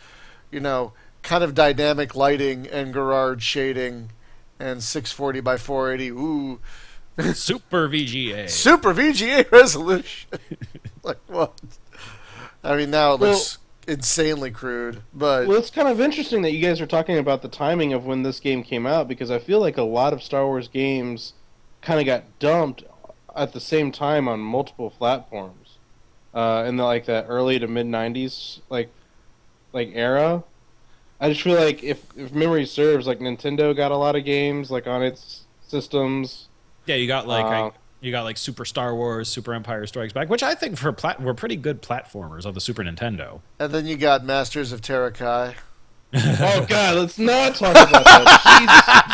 kind of dynamic lighting and garage shading and 640 by 480. Ooh. Super VGA. Super VGA resolution. Like what? I mean, now it looks insanely crude, but... Well, it's kind of interesting that you guys are talking about the timing of when this game came out, because I feel like a lot of Star Wars games kind of got dumped at the same time on multiple platforms in that early to mid-90s like era. I just feel like if memory serves, like Nintendo got a lot of games like on its systems. Yeah, you got like Super Star Wars, Super Empire Strikes Back, which I think were pretty good platformers on the Super Nintendo. And then you got Masters of Terrakai. Oh God, let's not talk about that. Jesus.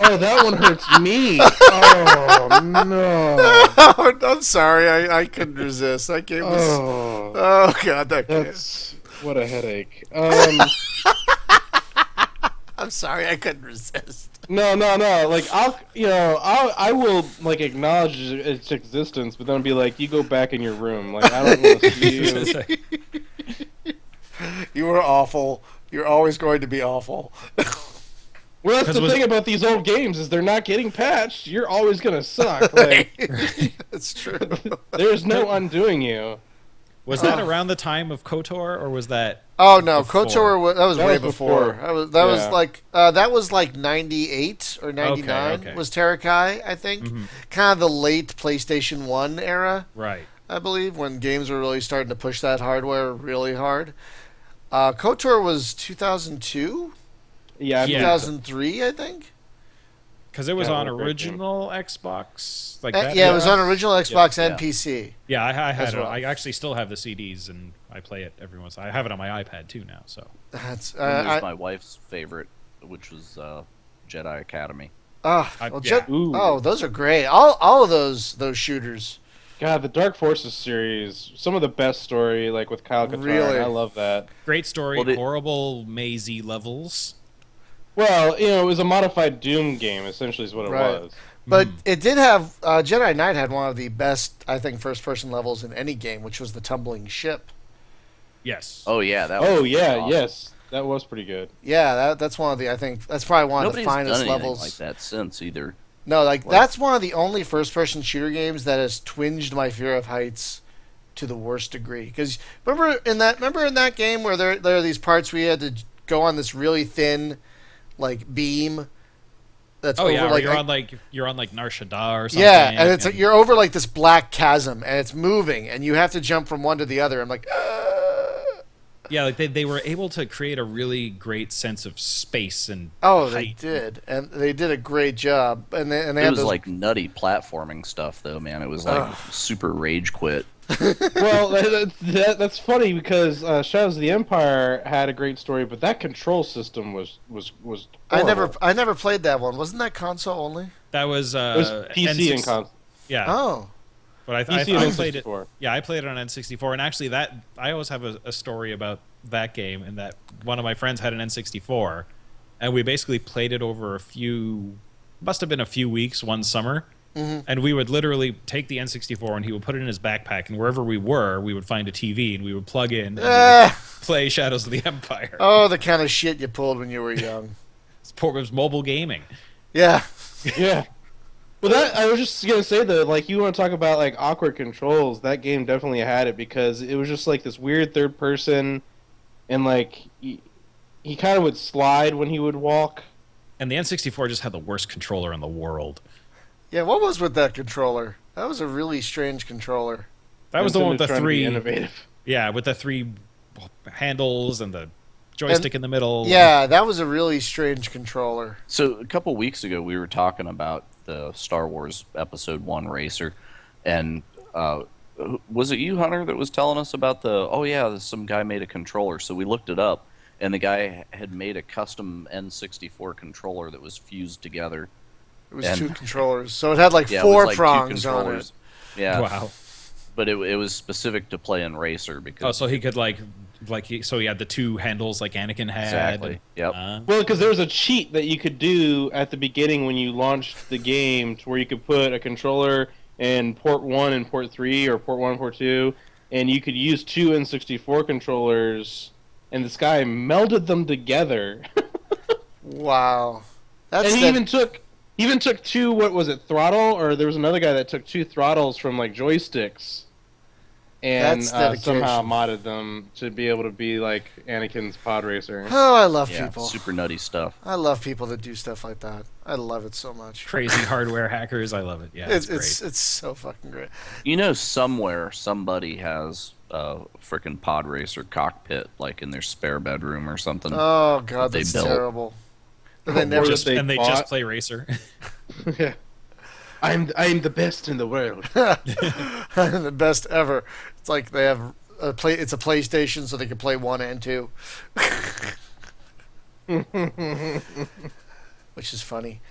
Oh, that one hurts me. Oh no. I'm sorry, I couldn't resist. I gave this. Oh God, that's what a headache. I'm sorry, I couldn't resist. No. Like I will like acknowledge its existence, but then be like, you go back in your room. Like I don't want to see you. You were awful. You're always going to be awful. Well, that's the thing about these old games is they're not getting patched. You're always gonna suck. Like that's true. There's no undoing you. Was that around the time of KOTOR, or was that? Oh no, before? KOTOR that was way before. That was like 98 or 99 Okay. was Terrakai, I think. Kind of the late PlayStation 1 era. Right. I believe when games were really starting to push that hardware really hard. KOTOR was 2002? Yeah, 2003, I think. Because it was on original Xbox, like that. Yeah, it was on original Xbox and PC. Yeah, I had it. well. I actually still have the CDs, and I play it every once. I have it on my iPad too now. So That's there's my wife's favorite, which was Jedi Academy. Those are great. All of those shooters. God, the Dark Forces series, some of the best story, like with Kyle Katarn. Really? I love that. great story, horrible mazy levels. Well, it was a modified Doom game, essentially, is what it was. But it did have Jedi Knight had one of the best, I think, first-person levels in any game, which was the tumbling ship. Yes. Oh yeah, that. Yes, that was pretty good. Yeah, that's one of the. I think that's probably one of the finest done levels like that since either. No, that's one of the only first-person shooter games that has twinged my fear of heights to the worst degree. Because remember in that game where there are these parts where you had to go on this really thin, beam. That's over you're on Nar Shaddaa or something. Yeah, and you're over this black chasm, and it's moving, and you have to jump from one to the other. I'm like. Yeah, they were able to create a really great sense of space and height. They did, and they did a great job. And they it had was those... nutty platforming stuff, though, man. It was super rage quit Well, that's funny because Shadows of the Empire had a great story, but that control system was horrible. I never played that one. Wasn't that console only? That was It was PC and N6 console. Yeah, Oh, but PC I and played it. N64. Yeah, I played it on N64, and actually, that I always have a story about that game, and that one of my friends had an N64, and we basically played it over must have been a few weeks one summer. And we would literally take the N64 and he would put it in his backpack, and wherever we were, we would find a TV and we would plug in and we would play Shadows of the Empire. oh, the kind of shit you pulled when you were young. It was mobile gaming. Yeah. Yeah. Well, that I was just gonna say though, like you want to talk about like awkward controls. That game definitely had it because it was just like this weird third person, and like he kind of would slide when he would walk. And the N64 just had the worst controller in the world. Yeah, what was with that controller? That was a really strange controller. That was the one with the Nintendo's trying to be three. innovative. Yeah, with the 3 handles and the joystick in the middle. Yeah, that was a really strange controller. So a couple weeks ago, we were talking about the Star Wars Episode 1 racer, and was it you, Hunter, that was telling us about some guy made a controller. So we looked it up, and the guy had made a custom N64 controller that was fused together. It was 2 controllers, so it had like Yeah, it 4 was like 2 prongs on it. controllers. Yeah. Wow. But it was specific to playing racer because Oh, so he could so he had the 2 handles like Anakin had. exactly. Yep. Well, because there was a cheat that you could do at the beginning when you launched the game, to where you could put a controller in port 1 and port 3, or port 1 and port 2, and you could use 2 N64 controllers, and this guy melded them together. Wow. That's And he even took 2, what was it, throttle, or there was another guy that took 2 throttles from like joysticks, and That's dedication. somehow modded them to be able to be like Anakin's pod racer. Oh, I love Yeah. people. Super nutty stuff. I love people that do stuff like that. I love it so much. Crazy hardware hackers. I love it. Yeah, It's great. it's so fucking great. You know, somewhere somebody has a freaking pod racer cockpit, like in their spare bedroom or something. Oh god, They that's built. terrible. Or They never that they They bought. just play racer. Yeah. I'm the best in the world. the best ever. It's like they have it's a PlayStation, so they can play 1 and 2. Which is funny.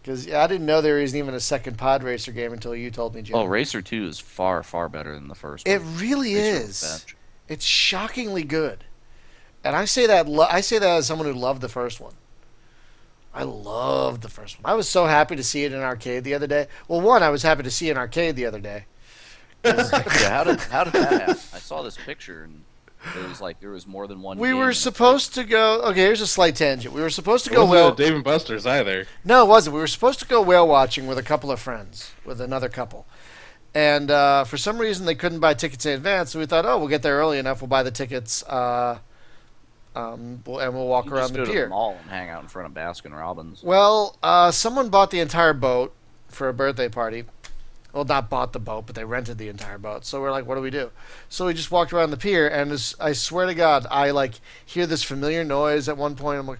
Because I didn't know there was even a second pod racer game until you told me, Jim. Oh, Racer 2 is far, far better than the first It one. really Racer is. Revenge. It's shockingly good. And I say that as someone who loved the first one. I loved the first one. I was so happy to see it in arcade the other day. Well, one, I was happy to see it in arcade the other day. Yeah, how did that happen? I saw this picture and it was like there was more than one. We game were in it. supposed to go. Okay, here's a slight tangent. We were supposed to It go wasn't Dave and Buster's either. No, it wasn't. We were supposed to go whale watching with a couple of friends, with another couple. And for some reason, they couldn't buy tickets in advance, so we thought, oh, we'll get there early enough. We'll buy the tickets, and we'll walk You around just the go to pier. the mall and hang out in front of Baskin Robbins. Well, someone bought the entire boat for a birthday party. Well, not bought the boat, but they rented the entire boat. So we're like, what do we do? So we just walked around the pier, and I swear to God, I like hear this familiar noise at one point. I'm like,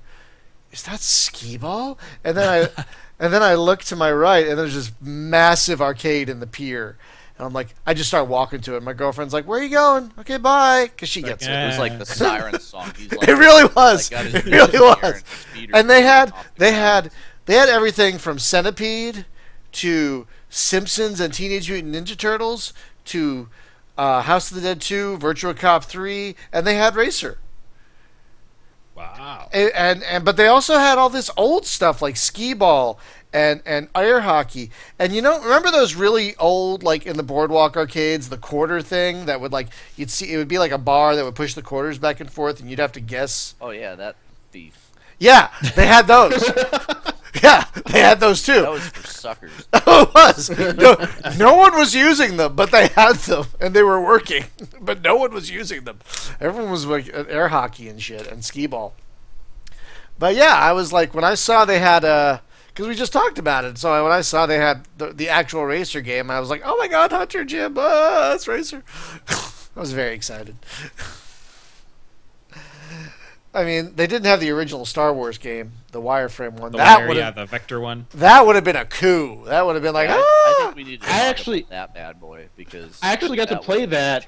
is that skee-ball? And then I look to my right, and there's this massive arcade in the pier. And I'm like, I just start walking to it. My girlfriend's like, where are you going? Okay, bye. Because she gets it. It was like the siren song. He's like, It really was. like, got his It music really in the air was. his feet are And they flying off the ground. had everything from Centipede to Simpsons and Teenage Mutant Ninja Turtles to House of the Dead 2, Virtua Cop 3, and they had Racer. Wow. And but they also had all this old stuff like skee ball and air hockey. And remember those really old, like in the boardwalk arcades, the quarter thing that would you'd see it would be like a bar that would push the quarters back and forth, and you'd have to guess. Oh yeah, that thief. Yeah, they had those. Yeah, they had those too. That was for suckers. Oh, it was. No one was using them, but they had them, and they were working. But no one was using them. Everyone was like at air hockey and shit and skee ball. But yeah, I was like, when I saw they had because we just talked about it. So when I saw they had the actual Racer game, I was like, oh my God, Hunter, Jim, that's Racer. I was very excited. I mean, they didn't have the original Star Wars game, the wireframe one. The The Vector one. That would have been a coup. That would have been like, I think think we need to talk about that bad boy because I actually got to play that.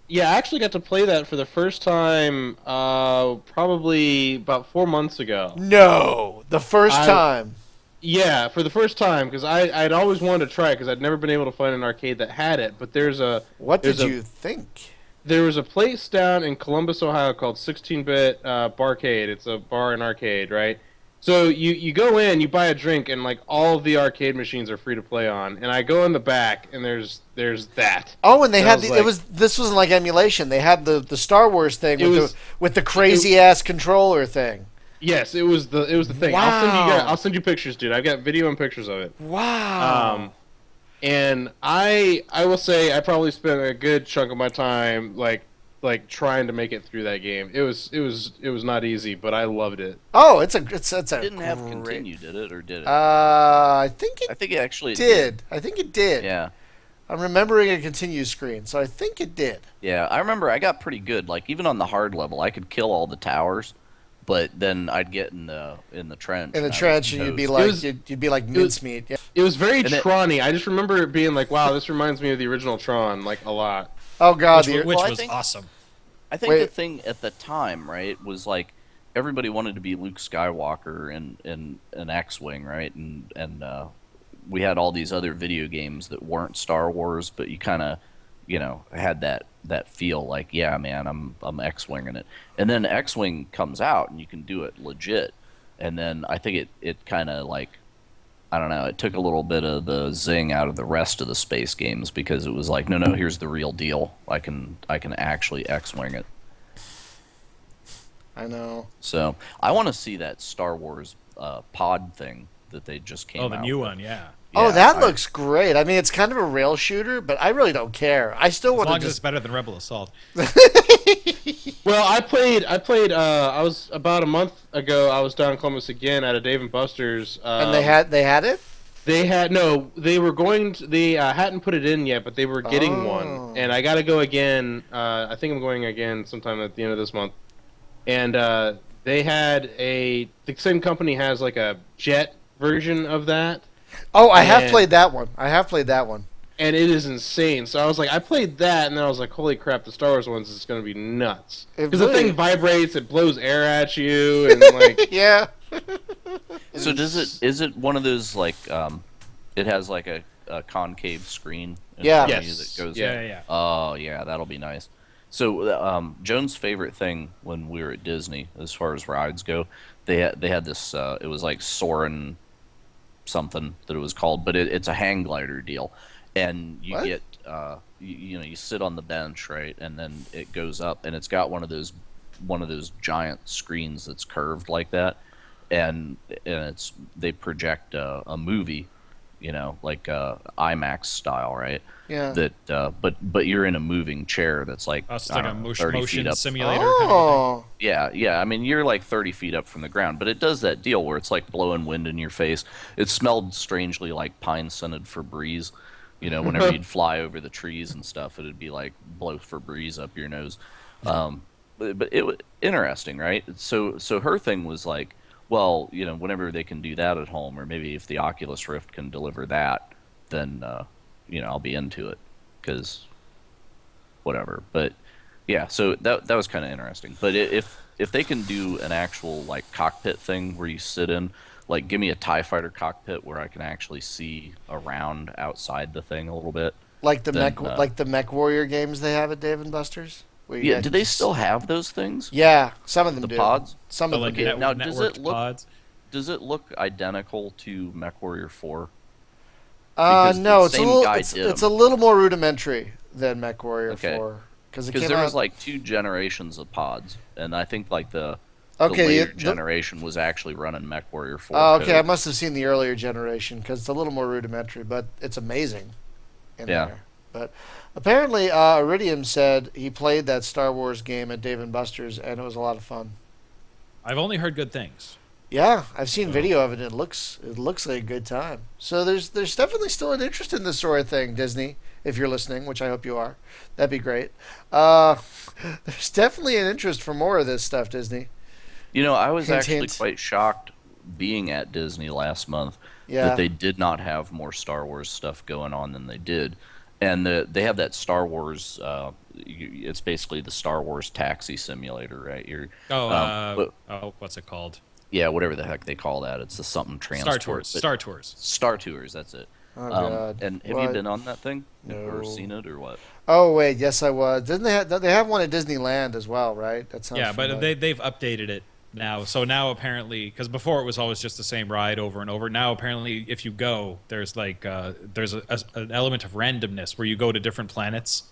Yeah, I actually got to play that for the first time probably about 4 months ago. No, the first time. Yeah, for the first time, because I'd always wanted to try it because I'd never been able to find an arcade that had it. But What did you think? There was a place down in Columbus, Ohio called 16-Bit Barcade. It's a bar and arcade, right? So you go in, you buy a drink, and like all of the arcade machines are free to play on. And I go in the back, and there's that. Oh, and they had this wasn't like emulation. They had the Star Wars thing with the crazy ass controller thing. Yes, it was the thing. Wow. I'll send you pictures, dude. I've got video and pictures of it. Wow. And I will say I probably spent a good chunk of my time like trying to make it through that game. It was not easy, but I loved it. Oh, it's a didn't have continue, did it, or did it? I think it actually did. I think it did. Yeah. I'm remembering a continue screen, so I think it did. Yeah, I remember I got pretty good. Like even on the hard level, I could kill all the towers, but then I'd get in the trench. In the trench, and you'd be like mincemeat. Yeah. It was very Tron-y. I just remember it being like, wow, this reminds me of the original Tron, like a lot. Oh God, which was awesome. I think the thing at the time, right, was like everybody wanted to be Luke Skywalker in an X-wing, right, and we had all these other video games that weren't Star Wars, but you kind of, had that feel like, yeah, man, I'm X-winging it, and then X-wing comes out and you can do it legit, and then I think it kind of like, I don't know, it took a little bit of the zing out of the rest of the space games because it was like, no, here's the real deal. I can actually X-wing it. I know. So I want to see that Star Wars pod thing that they just came out. Oh, the new one, yeah. Oh, that looks great. I mean, it's kind of a rail shooter, but I really don't care. I still want to. As long as it's better than Rebel Assault. Well, I played. I was about a month ago. I was down in Columbus again at a Dave and Buster's. And they had it. They had no. They were going to. They hadn't put it in yet, but they were getting one. And I got to go again. I think I'm going again sometime at the end of this month. And they had the same company has like a jet version of that. Oh, I have played that one. And it is insane. So I was like, I played that, and then I was like, holy crap, the Star Wars ones is going to be nuts. Because the thing vibrates, it blows air at you, and like... Yeah. So is it one of those, like, it has like a concave screen? Yeah. Yes. That goes yeah. Oh, yeah, that'll be nice. So Joan's favorite thing when we were at Disney, as far as rides go, they had this, it was like Soarin' something that it was called, but it's a hang glider deal, and you get you sit on the bench, right, and then it goes up, and it's got one of those giant screens that's curved like that, and they project a movie, like IMAX style, right? Yeah. That but you're in a moving chair that's like, It's like a 30 feet motion up. simulator kind of thing. Yeah. I mean, you're like 30 feet up from the ground, but it does that deal where it's like blowing wind in your face. It smelled strangely like pine-scented Febreze. Whenever you'd fly over the trees and stuff, it'd be like blow Febreze up your nose. But it was interesting, right? So her thing was like, well, whenever they can do that at home, or maybe if the Oculus Rift can deliver that, then I'll be into it, because whatever. But yeah, so that was kind of interesting. But if they can do an actual like cockpit thing where you sit in, like give me a TIE fighter cockpit where I can actually see around outside the thing a little bit, like the Mech Warrior games they have at Dave & Buster's. Yeah, do they still have those things? Yeah, some of them the do. Pods? Some of them do. Now, does it look pods? Does it look identical to Mech Warrior 4? No, it's a little more rudimentary than Mech Warrior 4. Because there was like 2 generations of pods, and I think like the later generation was actually running Mech Warrior 4. Oh, okay, I must have seen the earlier generation, because it's a little more rudimentary, but it's amazing in there. But apparently, Iridium said he played that Star Wars game at Dave & Buster's, and it was a lot of fun. I've only heard good things. Yeah, I've seen video of it. It looks like a good time. So there's definitely still an interest in this sort of thing, Disney. If you're listening, which I hope you are, that'd be great. There's definitely an interest for more of this stuff, Disney. I was actually quite shocked being at Disney last month Yeah. that they did not have more Star Wars stuff going on than they did. And they have that Star Wars. It's basically the Star Wars taxi simulator, right? What's it called? Yeah, whatever the heck they call that. It's the something transport. Star Tours. Star Tours. That's it. Oh God. And have What? you been on that thing or No. seen it or what? Oh wait, yes I was. Didn't they have one at Disneyland as well, right? That sounds Yeah, but familiar. they've updated it now. So now apparently, because before it was always just the same ride over and over. Now apparently, if you go, there's like there's an element of randomness where you go to different planets.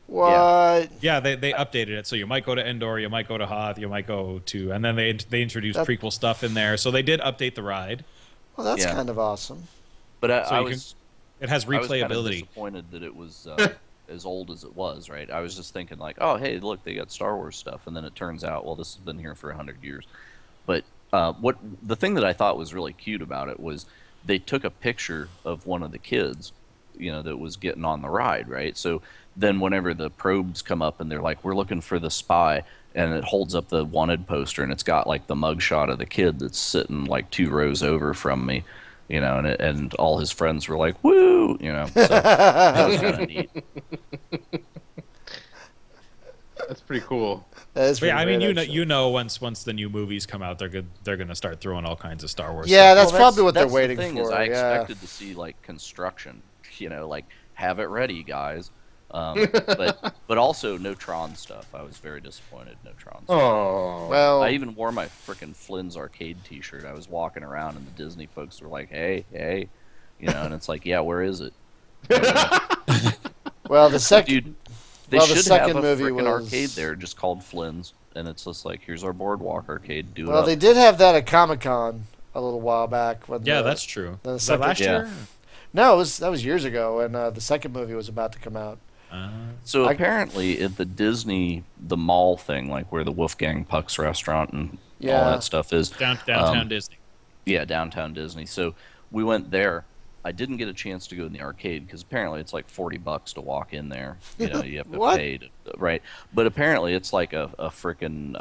What? Yeah, they updated it. So you might go to Endor, you might go to Hoth, you might go to, and then they introduced prequel stuff in there. So they did update the ride. Well, that's Yeah. kind of awesome. But So I you was It has I was kind of replayability. disappointed that it was as old as it was. Right? I was just thinking like, oh hey, look, they got Star Wars stuff, and then it turns out, well, this has been here for 100 years. But what the thing that I thought was really cute about it was they took a picture of one of the kids, that was getting on the ride, right? So then whenever the probes come up and they're like, we're looking for the spy, and it holds up the wanted poster and it's got like the mugshot of the kid that's sitting like 2 rows over from me, and all his friends were like, woo, so that was kind of neat. That's pretty cool. That is But yeah, I pretty mean, great, you know, actually. once the new movies come out, they're gonna start throwing all kinds of Star Wars. Yeah, stuff. that's probably what they're that's waiting the thing for. Is I yeah. expected to see like construction, like have it ready, guys. But also no Tron stuff. I was very disappointed. No Tron stuff. Oh. Well, I even wore my frickin' Flynn's Arcade T-shirt. I was walking around, and the Disney folks were like, "Hey, hey," and it's like, "Yeah, where is it?" well, the second. Dude, they Well, the should second have a movie frickin' was- arcade there, just called Flynn's, and it's just like, "Here's our boardwalk arcade. Do it Well, up." they did have that at Comic-Con a little while back. When Yeah, the- that's true. the Was that second- last Yeah. year? No, that was years ago, and the second movie was about to come out. So I- apparently, at the Disney, the mall thing, like where the Wolfgang Puck's restaurant and all Yeah. that stuff is, Downtown Disney. yeah, downtown Disney. So we went there. I didn't get a chance to go in the arcade because apparently it's like $40 to walk in there. You have to What? pay, right? But apparently it's like a frickin'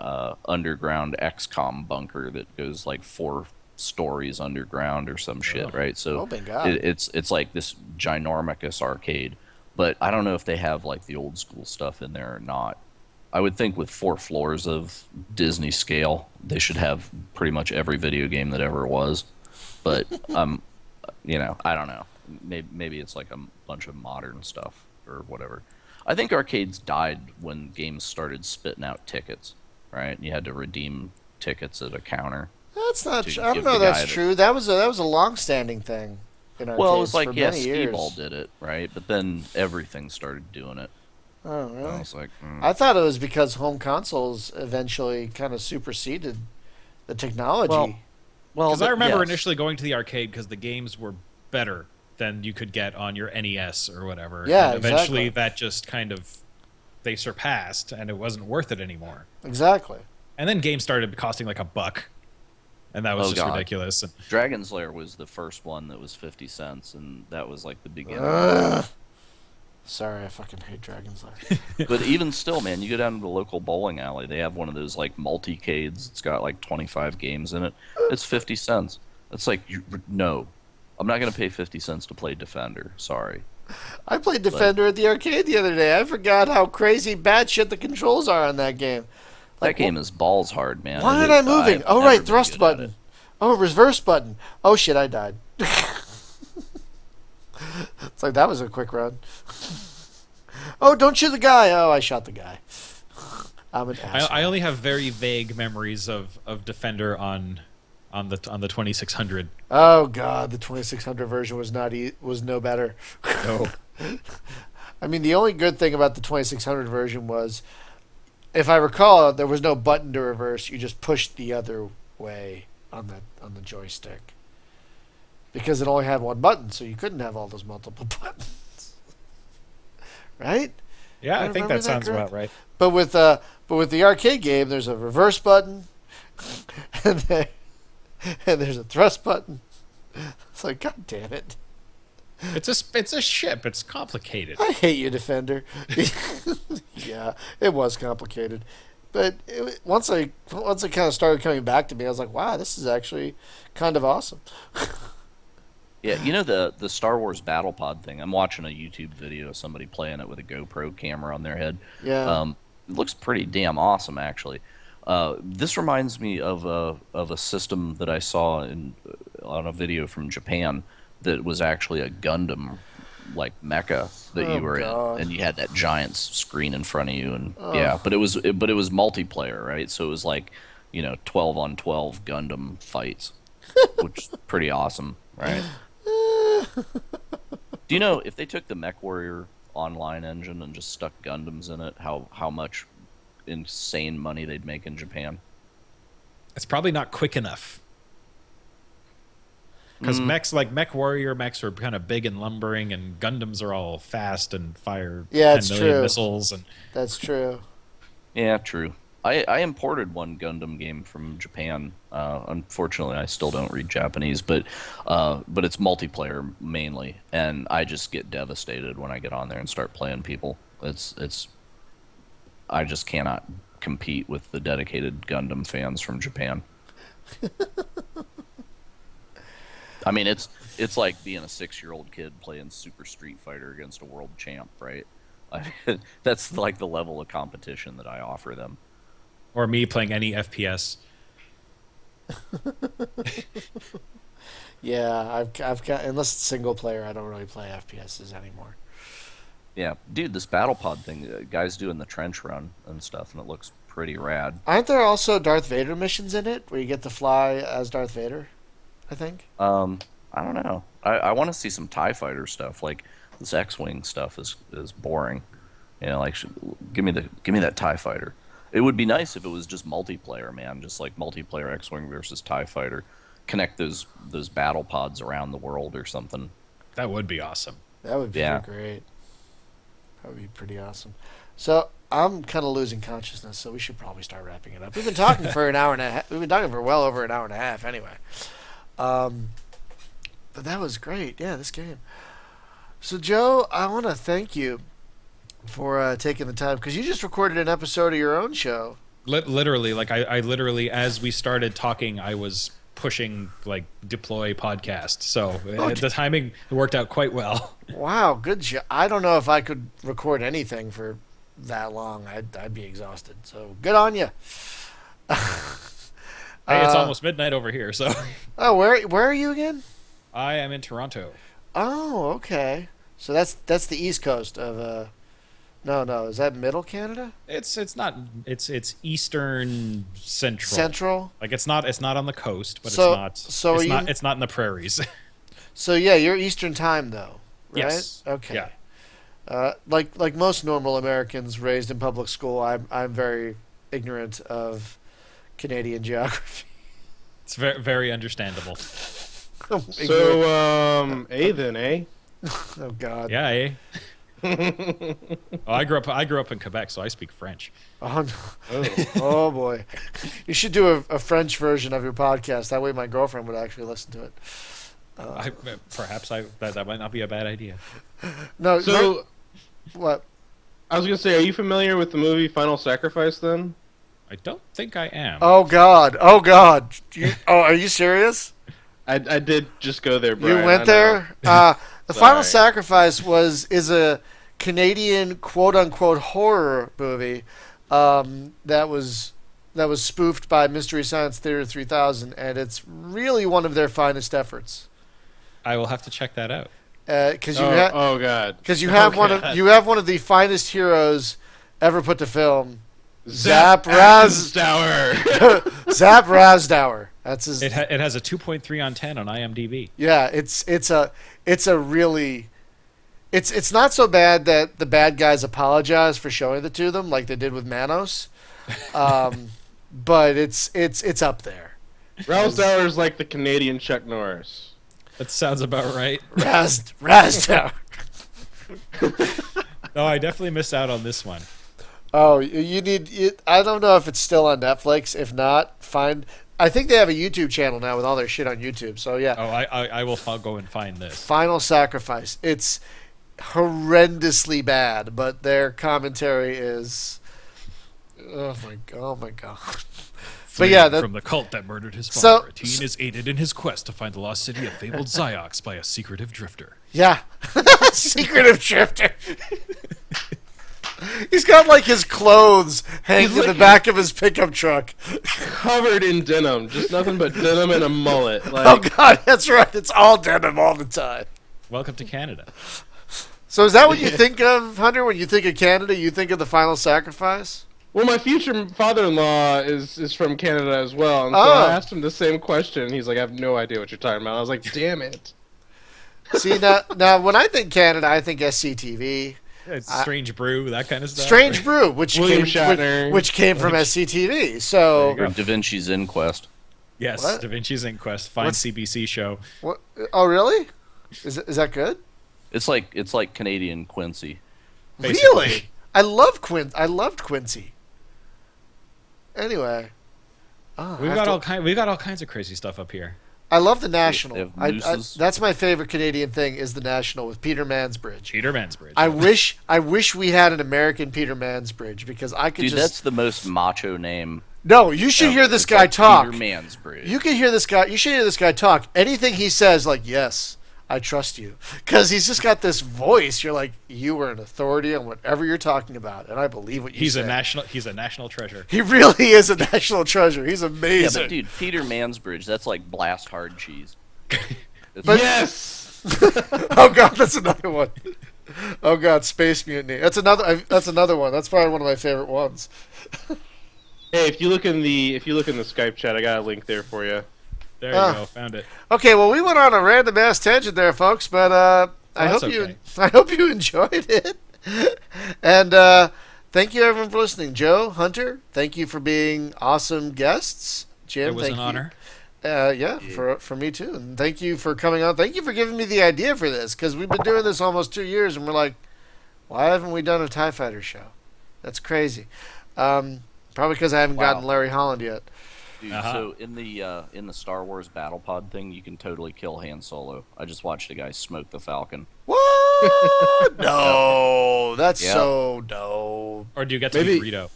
underground XCOM bunker that goes like 4 stories underground or some shit, right? So Oh, my God. it's like this ginormous arcade. But I don't know if they have like the old school stuff in there or not. I would think with 4 floors of Disney scale, they should have pretty much every video game that ever was. But I don't know. Maybe it's like a bunch of modern stuff or whatever. I think arcades died when games started spitting out tickets, right? And you had to redeem tickets at a counter. That's not. To I don't give know. the guy That's that- true. That was a long-standing thing. In Well, it arcades was like, for yeah, many years. Skee-Ball did it, right? But then everything started doing it. Oh, And really? I was like, I thought it was because home consoles eventually kind of superseded the technology. well, Because I but remember yes. initially going to the arcade because the games were better than you could get on your NES or whatever. Yeah, and eventually exactly. that just kind of they surpassed and it wasn't worth it anymore. Exactly. And then games started costing like $1, and that was Oh, just God. ridiculous. And Dragon's Lair was the first one that was 50 cents, and that was like the beginning. Ugh. Sorry, I fucking hate Dragon's Lair. But even still, man, you go down to the local bowling alley, they have one of those like multicades. It's got like 25 games in it. It's 50 cents. It's like, no, I'm not going to pay 50 cents to play Defender. Sorry. I played Defender at the arcade the other day. I forgot how crazy bad shit the controls are on that game. That game is balls hard, man. Why It aren't I is- moving? I've Oh, never right, been thrust good at button. it. Oh, reverse button. Oh, shit, I died. It's like, that was a quick run. Oh, don't shoot the guy. Oh, I shot the guy. I'm an asshole. I only have very vague memories of Defender on the 2600. Oh, God, the 2600 version was was no better. No. I mean, the only good thing about the 2600 version was, if I recall, there was no button to reverse. You just pushed the other way on the joystick. Because it only had one button, so you couldn't have all those multiple buttons. Right? Yeah, I I think remember that that sounds correct? about right. But with the arcade game, there's a reverse button, and there's a thrust button. It's like, God damn it! It's a ship. It's complicated. I hate you, Defender. Yeah, it was complicated, But once it kind of started coming back to me, I was like, wow, this is actually kind of awesome. Yeah, the Star Wars battle pod thing. I'm watching a YouTube video of somebody playing it with a GoPro camera on their head. Yeah. It looks pretty damn awesome, actually. This reminds me of a system that I saw on a video from Japan that was actually a Gundam like mecha that you were God. in, and you had that giant screen in front of you, and yeah, but it was multiplayer, right? So it was like 12 on 12 Gundam fights, which is pretty awesome, right? Do you know if they took the MechWarrior online engine and just stuck Gundams in it, how much insane money they'd make in Japan? It's probably not quick enough. Because mechs, like Mech Warrior mechs, are kind of big and lumbering, and Gundams are all fast and fire 10 million missiles. And That's true. Yeah, true. I imported one Gundam game from Japan. Unfortunately, I still don't read Japanese, but it's multiplayer mainly, and I just get devastated when I get on there and start playing people. I just cannot compete with the dedicated Gundam fans from Japan. I mean, it's like being a 6-year-old kid playing Super Street Fighter against a world champ, right? That's like the level of competition that I offer them. Or me playing any FPS. Yeah, I've got, unless it's single player, I don't really play FPSs anymore. Yeah, dude, this battle pod thing, guys doing the trench run and stuff, and it looks pretty rad. Aren't there also Darth Vader missions in it where you get to fly as Darth Vader? I think. I don't know. I want to see some TIE fighter stuff. Like this X-wing stuff is boring. Like give me that TIE fighter. It would be nice if it was just multiplayer, man. Just like multiplayer X-wing versus TIE fighter. Connect those battle pods around the world or something. That would be awesome. That would be great. That would be pretty awesome. So I'm kind of losing consciousness, so we should probably start wrapping it up. We've been talking for an hour and a half. We've been talking for well over an hour and a half anyway. But that was great. Yeah, this game. So Joe, I want to thank you for taking the time, because you just recorded an episode of your own show. Literally, like I literally, as we started talking, I was pushing like deploy podcast. So the timing worked out quite well. Wow, good job. I don't know if I could record anything for that long. I'd be exhausted. So good on you. Hey, it's almost midnight over here, so. Oh, where are you again? I am in Toronto. Oh, okay. So that's the east coast of No, is that middle Canada? It's not. It's eastern central. Central? Like it's not on the coast, but it's not in the prairies. So yeah, you're Eastern time though, right? Yes. Okay. Yeah. Like most normal Americans raised in public school, I'm very ignorant of Canadian geography. It's very, very understandable. So, A then, eh? Oh God. Yeah, eh? I grew up in Quebec, so I speak French. Oh, no. Oh boy. You should do a French version of your podcast. That way my girlfriend would actually listen to it. Perhaps that might not be a bad idea. No. So, what? I was gonna say, are you familiar with the movie Final Sacrifice? Then I don't think I am. Oh God. Are you serious? I did just go there, Brian. You went there? The Final Sacrifice is a Canadian quote unquote horror movie that was spoofed by Mystery Science Theater 3000, and it's really one of their finest efforts. I will have to check that out. Because you you have one of the finest heroes ever put to film, Zap Razdower. Zap Razdower. That's his. It has a 2.3 on 10 on IMDb. Yeah, it's not so bad that the bad guys apologize for showing it to them like they did with Manos, but it's up there. Razdower is like the Canadian Chuck Norris. That sounds about right. Razdower. No, I definitely missed out on this one. Oh, I don't know if it's still on Netflix. If not, I think they have a YouTube channel now with all their shit on YouTube. So yeah. Oh, I will go and find this. Final Sacrifice. It's horrendously bad, but their commentary is Oh my god. Fleeing yeah, from the cult that murdered his So- father, a teen is aided in his quest to find the lost city of fabled Ziox by a secretive drifter. Yeah. Secretive drifter. He's got like his clothes hanging in the back of his pickup truck. Covered in denim, just nothing but denim and a mullet. Oh Like, god, that's right. It's all denim all the time. Welcome to Canada. So is that what you think of, Hunter? When you think of Canada, you think of The Final Sacrifice? well, my future father-in-law is from Canada as well, and so Oh. I asked him the same question. And he's like, "I have no idea what you're talking about." I was like, "Damn it!" See, now when I think Canada, I think SCTV. It's Strange Brew, that kind of stuff. Strange Brew, which William came, Shatner. which came from SCTV. So, There Or Da Vinci's Inquest. Yes, What? Da Vinci's Inquest, fine What's- CBC show. what, oh really? Is that good? It's like Canadian Quincy. Basically. Really? I loved Quincy. Anyway, We've got all kinds of crazy stuff up here. I love the They National. have I, mooses. that's my favorite Canadian thing is the National with Peter Mansbridge. Peter Mansbridge. I wish we had an American Peter Mansbridge because I could Dude, just. that's the most macho name. No, you should hear this It's guy like talk. Peter Mansbridge. You can hear this guy. You should hear this guy talk. Anything he says, like, yes, I trust you, because he's just got this voice. You're like, you are an authority on whatever you're talking about, and I believe what you He's say. He's a national treasure. He really is a national treasure. He's yeah, amazing. but dude, Peter Mansbridge, that's like blast hard cheese. It's Yes. Oh god, that's another one. Oh god, Space Mutiny. That's another one. That's probably one of my favorite ones. Hey, if you look in the Skype chat, I got a link there for you. There you Ah. go, found it. Okay, well, we went on a random ass tangent there, folks, but I that's hope okay. I hope you enjoyed it. And thank you everyone for listening. Joe, Hunter, thank you for being awesome guests. Jim, It was thank an you. honor. Yeah, for me too. And thank you for coming on. Thank you for giving me the idea for this, because we've been doing this almost 2 years, and we're like, why haven't we done a TIE Fighter show? That's crazy. Probably because I haven't Wow. gotten Larry Holland yet. Dude, Uh-huh. so in the Star Wars battle pod thing, you can totally kill Han Solo. I just watched a guy smoke the Falcon. What? No, that's Yep. so dope. Or do you get to Maybe- be Greedo?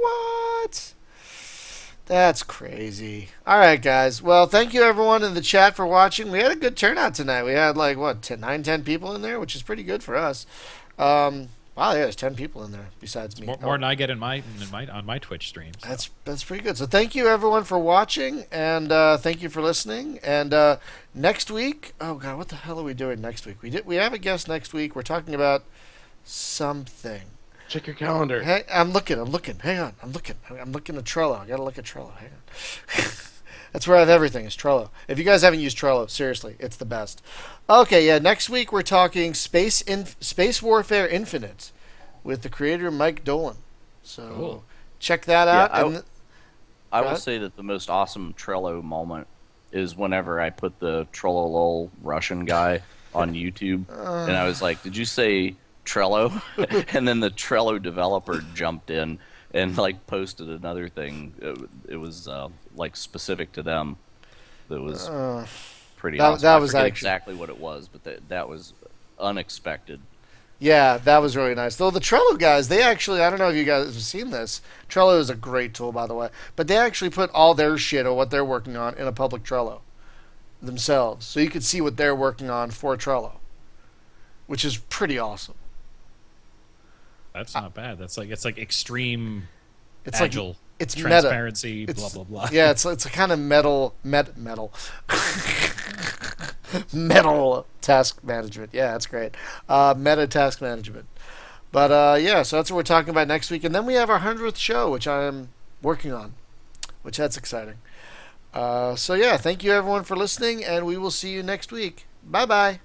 What? That's crazy. All right, guys. Well, thank you everyone in the chat for watching. We had a good turnout tonight. We had like what 10 people in there, which is pretty good for us. Wow, yeah, there's 10 people in there besides me. More than I get on my Twitch streams. So. That's pretty good. So thank you everyone for watching, and thank you for listening. And next week, oh god, what the hell are we doing next week? We have a guest next week. We're talking about something. Check your calendar. Hey, I'm looking. Hang on. I'm looking at Trello. I gotta look at Trello. Hang on. That's where I have everything, is Trello. If you guys haven't used Trello, seriously, it's the best. Okay, yeah, next week we're talking Space Warfare Infinite with the creator Mike Dolan. So Cool. check that Yeah, out. I and Go will ahead. say that the most awesome Trello moment is whenever I put the Trello Russian guy on YouTube, and I was like, "Did you say Trello?" And then the Trello developer jumped in and like posted another thing. It was like specific to them. That was pretty that- awesome. that I was forget actually- exactly what it was, but that was unexpected. yeah, that was really nice. Though the Trello guys, they actually, I don't know if you guys have seen this. Trello is a great tool, by the way. But they actually put all their shit or what they're working on in a public Trello themselves. So you can see what they're working on for Trello, which is pretty awesome. That's not bad. It's like extreme It's like agile it's meta. transparency, blah It's- blah blah. Yeah, it's a kind of metal metal task management. Yeah, that's great. Meta task management. But yeah, so that's what we're talking about next week, and then we have our 100th show, which I am working on, which that's exciting. So yeah, thank you everyone for listening, and we will see you next week. Bye bye.